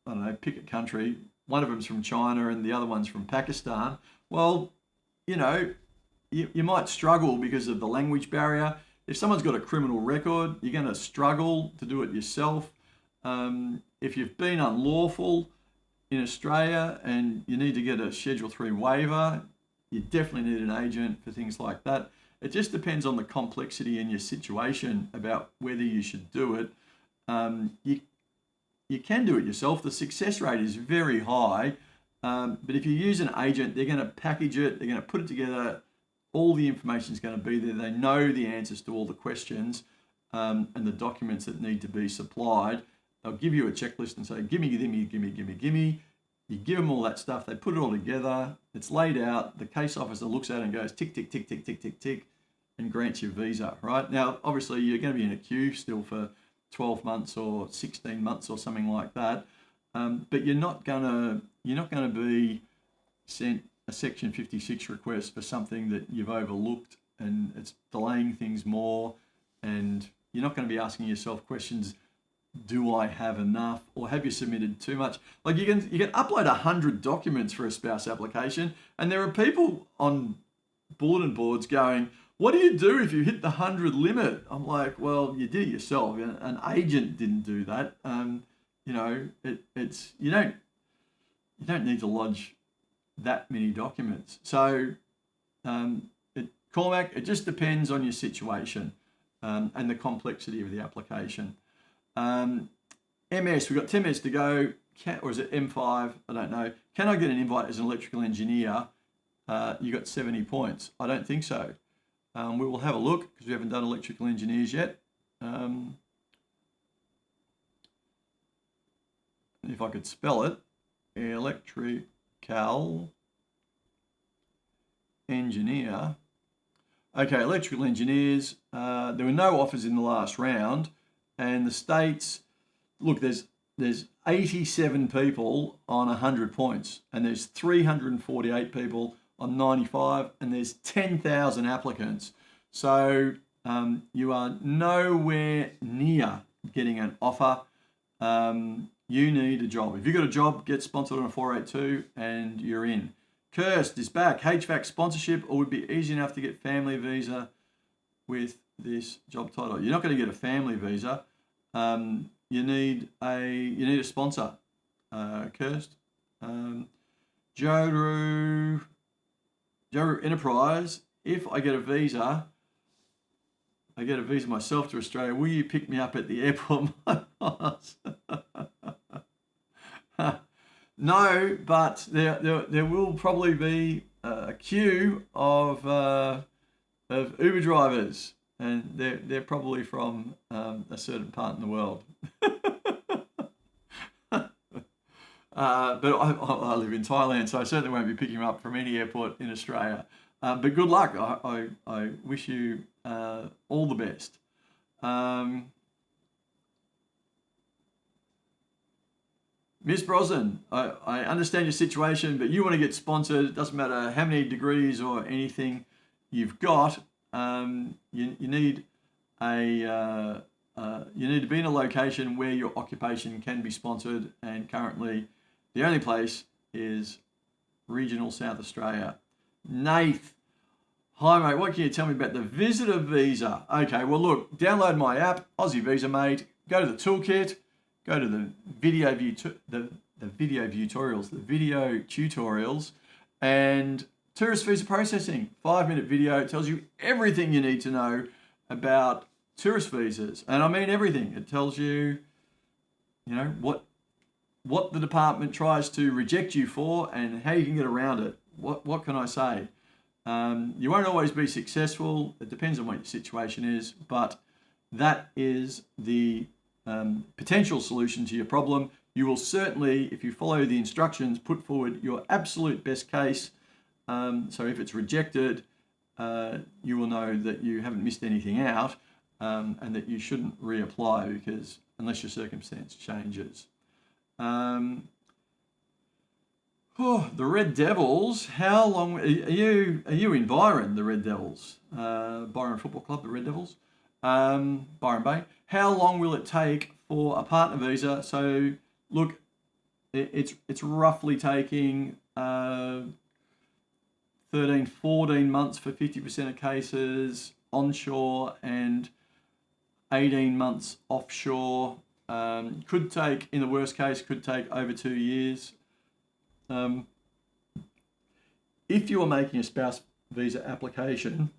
I don't know, pick a country, one of them's from China and the other one's from Pakistan, well, you might struggle because of the language barrier. If someone's got a criminal record, you're going to struggle to do it yourself. If you've been unlawful in Australia and you need to get a Schedule 3 waiver, you definitely need an agent for things like that. It just depends on the complexity in your situation about whether you should do it. You can do it yourself. The success rate is very high. But if you use an agent, they're going to package it, they're going to put it together, all the information is going to be there. They know the answers to all the questions and the documents that need to be supplied. They'll give you a checklist and say, gimme. You give them all that stuff. They put it all together. It's laid out. The case officer looks at it and goes, tick, tick, tick, tick, tick, tick, tick, and grants you a visa, right? Now, obviously, you're going to be in a queue still for 12 months or 16 months or something like that. But you're not going to be sent a Section 56 request for something that you've overlooked and it's delaying things more. And you're not going to be asking yourself questions, do I have enough, or have you submitted too much? Like you can upload 100 documents for a spouse application, and there are people on bulletin boards going, what do you do if you hit the 100 limit? I'm like, well, you did it yourself. An agent didn't do that. It's you don't need to lodge that many documents. So Cormac, it just depends on your situation and the complexity of the application. MS, we've got 10 minutes to go. Or is it M5? I don't know. Can I get an invite as an electrical engineer? You got 70 points. I don't think so. We will have a look because we haven't done electrical engineers yet. If I could spell it, electrical engineer. Okay, electrical engineers. There were no offers in the last round, and the states. Look, there's 87 people on 100 points, and there's 348 people on 95, and there's 10,000 applicants. So you are nowhere near getting an offer. You need a job. If you've got a job, get sponsored on a 482 and you're in. Kirst is back. HVAC sponsorship, or would be easy enough to get family visa with this job title. You're not going to get a family visa. You need a sponsor. Kirst. Joru Enterprise. If I get a visa myself to Australia, will you pick me up at the airport, my boss? No, but there will probably be a queue of Uber drivers, and they're probably from a certain part in the world. But I live in Thailand, so I certainly won't be picking them up from any airport in Australia. But good luck. I wish you all the best. Miss Brosnan, I understand your situation, but you want to get sponsored. It doesn't matter how many degrees or anything you've got. You need to be in a location where your occupation can be sponsored, and currently the only place is regional South Australia. Nath, hi mate, what can you tell me about the visitor visa? Okay, well look, download my app, Aussie Visa Mate, go to the toolkit, go to the video tutorials, and tourist visa processing, 5-minute video. It tells you everything you need to know about tourist visas, and I mean everything. It tells you, what what the department tries to reject you for and how you can get around it. What can I say? You won't always be successful. It depends on what your situation is, but that is the potential solution to your problem. You will certainly, if you follow the instructions, put forward your absolute best case. So if it's rejected, you will know that you haven't missed anything out, and that you shouldn't reapply, because unless your circumstance changes. The Red Devils. How long are you in Byron? The Red Devils, Byron Football Club, the Red Devils, Byron Bay. How long will it take for a partner visa? So look, it's roughly taking 13, 14 months for 50% of cases onshore, and 18 months offshore. Could take, in the worst case, could take over 2 years. If you are making a spouse visa application,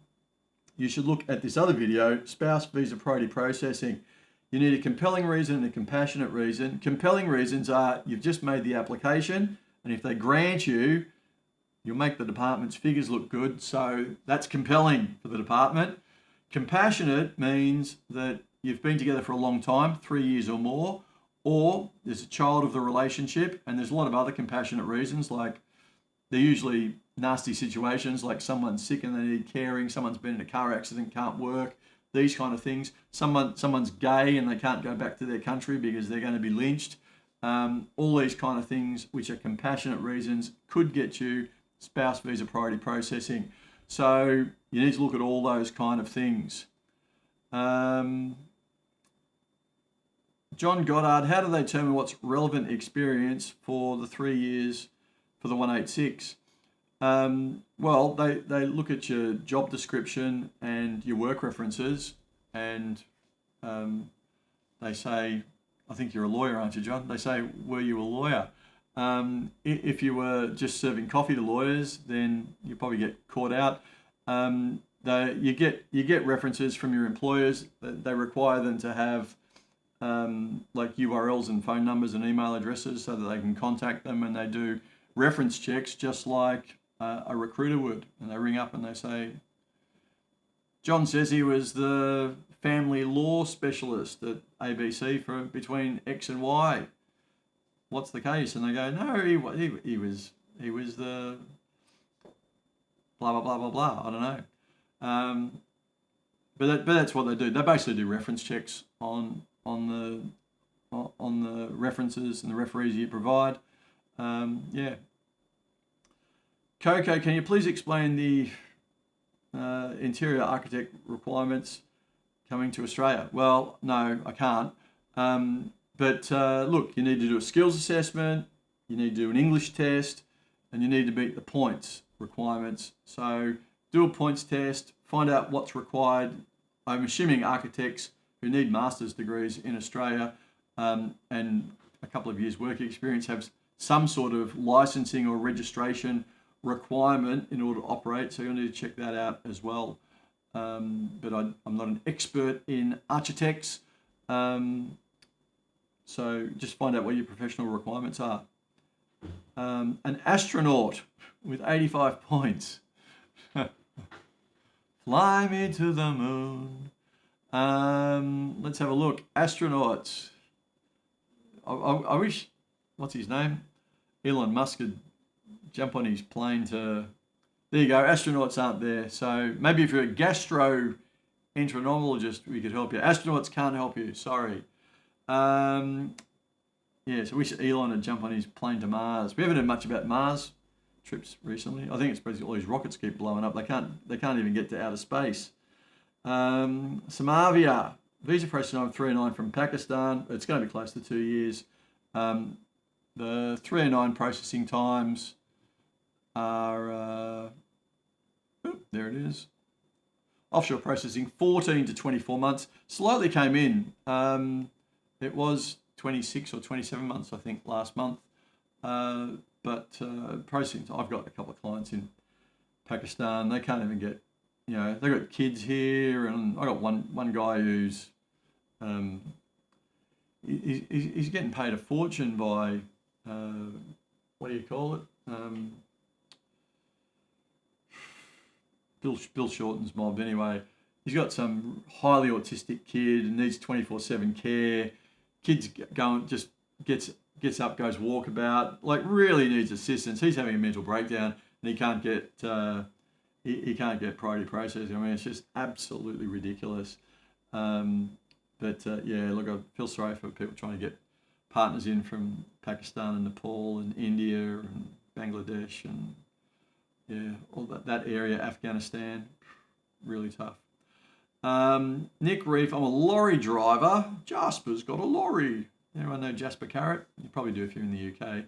you should look at this other video, spouse visa priority processing. You need a compelling reason and a compassionate reason. Compelling reasons are you've just made the application, and if they grant you, you'll make the department's figures look good. So that's compelling for the department. Compassionate means that you've been together for a long time, 3 years or more, or there's a child of the relationship, and there's a lot of other compassionate reasons, like they're usually nasty situations, like someone's sick and they need caring, someone's been in a car accident, can't work, these kind of things. Someone's gay and they can't go back to their country because they're going to be lynched. All these kind of things, which are compassionate reasons, could get you spouse visa priority processing. So you need to look at all those kind of things. John Goddard, how do they determine what's relevant experience for the 3 years for the 186? Well, they look at your job description and your work references, and they say, I think you're a lawyer, aren't you, John? They say, were you a lawyer? If you were just serving coffee to lawyers, then you probably get caught out. You get references from your employers. They require them to have like URLs and phone numbers and email addresses so that they can contact them, and they do reference checks just like a recruiter would. And they ring up and they say, John says he was the family law specialist at ABC for between X and Y. What's the case? And they go, no, he was the blah blah blah blah blah. I don't know. But that's what they do. They basically do reference checks on the references and the referees you provide. Yeah. Coco, can you please explain the interior architect requirements coming to Australia? Well, no, I can't. But look, you need to do a skills assessment, you need to do an English test, and you need to meet the points requirements. So do a points test, find out what's required. I'm assuming architects who need master's degrees in Australia and a couple of years work experience have some sort of licensing or registration requirement in order to operate. So you'll need to check that out as well. But I'm not an expert in architects. So just find out what your professional requirements are. An astronaut with 85 points. Fly me to the moon. Let's have a look. Astronauts. I wish, what's his name? Elon Musk could jump on his plane to... There you go, astronauts aren't there. So maybe if you're a gastroenterologist, we could help you. Astronauts can't help you, sorry. Yeah, so I wish Elon had jumped on his plane to Mars. We haven't heard much about Mars trips recently. I think it's because all these rockets keep blowing up. They can't even get to outer space. Samavia, visa processing time 309 from Pakistan. It's going to be close to 2 years. The 309 processing times are, there it is. Offshore processing 14 to 24 months. Slightly came in. It was 26 or 27 months, I think, last month. But processing, I've got a couple of clients in Pakistan. They can't even get, they've got kids here, and I got one guy who's he's getting paid a fortune by what do you call it? Bill Shorten's mob anyway. He's got some highly autistic kid and needs 24/7 care. Kid's going, just gets up, goes walkabout, like really needs assistance. He's having a mental breakdown and he can't get he can't get priority processing. I mean, it's just absolutely ridiculous. Yeah, look, I feel sorry for people trying to get partners in from Pakistan and Nepal and India and Bangladesh and yeah, all that area, Afghanistan, really tough. Nick Reef, I'm a lorry driver. Jasper's got a lorry. Anyone know Jasper Carrot? You probably do if you're in the UK.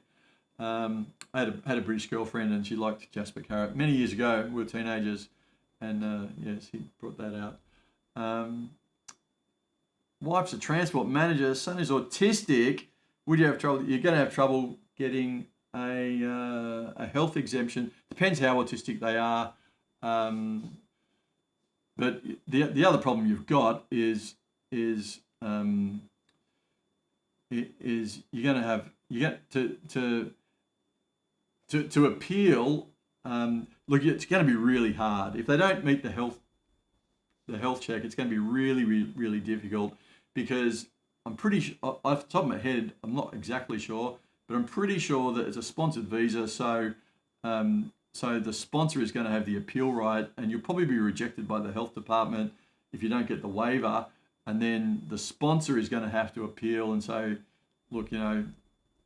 I had a British girlfriend and she liked Jasper Carrot many years ago. We were teenagers, and yes, he brought that out. Wife's a transport manager. Son is autistic. Would you have trouble? You're going to have trouble getting a health exemption. Depends how autistic they are. But the other problem you've got is you're going to have to appeal. Look, it's going to be really hard if they don't meet the health check. It's going to be really, really, really difficult because I'm pretty sure, off the top of my head, I'm not exactly sure, but I'm pretty sure that it's a sponsored visa. So the sponsor is going to have the appeal right, and you'll probably be rejected by the health department if you don't get the waiver. And then the sponsor is going to have to appeal and say, look,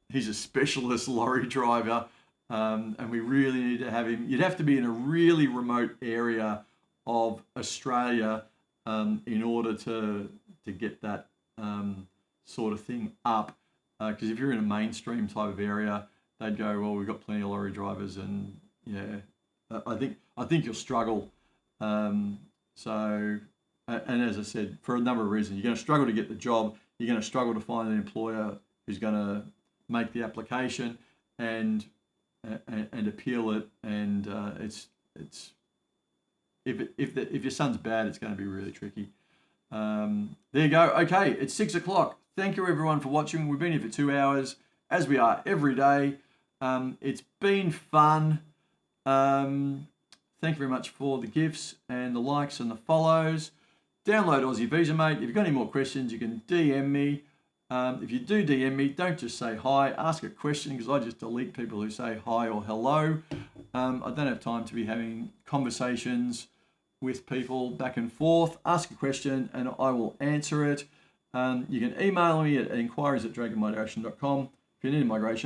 he's a specialist lorry driver, and we really need to have him. You'd have to be in a really remote area of Australia in order to get that sort of thing up. Because if you're in a mainstream type of area, they'd go, well, we've got plenty of lorry drivers, and yeah, I think you'll struggle. And as I said, for a number of reasons, you're going to struggle to get the job. You're going to struggle to find an employer who's going to make the application and appeal it. And it's if your son's bad, it's going to be really tricky. There you go. Okay, it's 6 o'clock. Thank you everyone for watching. We've been here for 2 hours, as we are every day. It's been fun. Thank you very much for the gifts and the likes and the follows. Download Aussie Visa, mate. If you've got any more questions, you can DM me. If you do DM me, don't just say hi. Ask a question, because I just delete people who say hi or hello. I don't have time to be having conversations with people back and forth. Ask a question and I will answer it. You can email me at inquiries@dragonmigration.com if you need a migration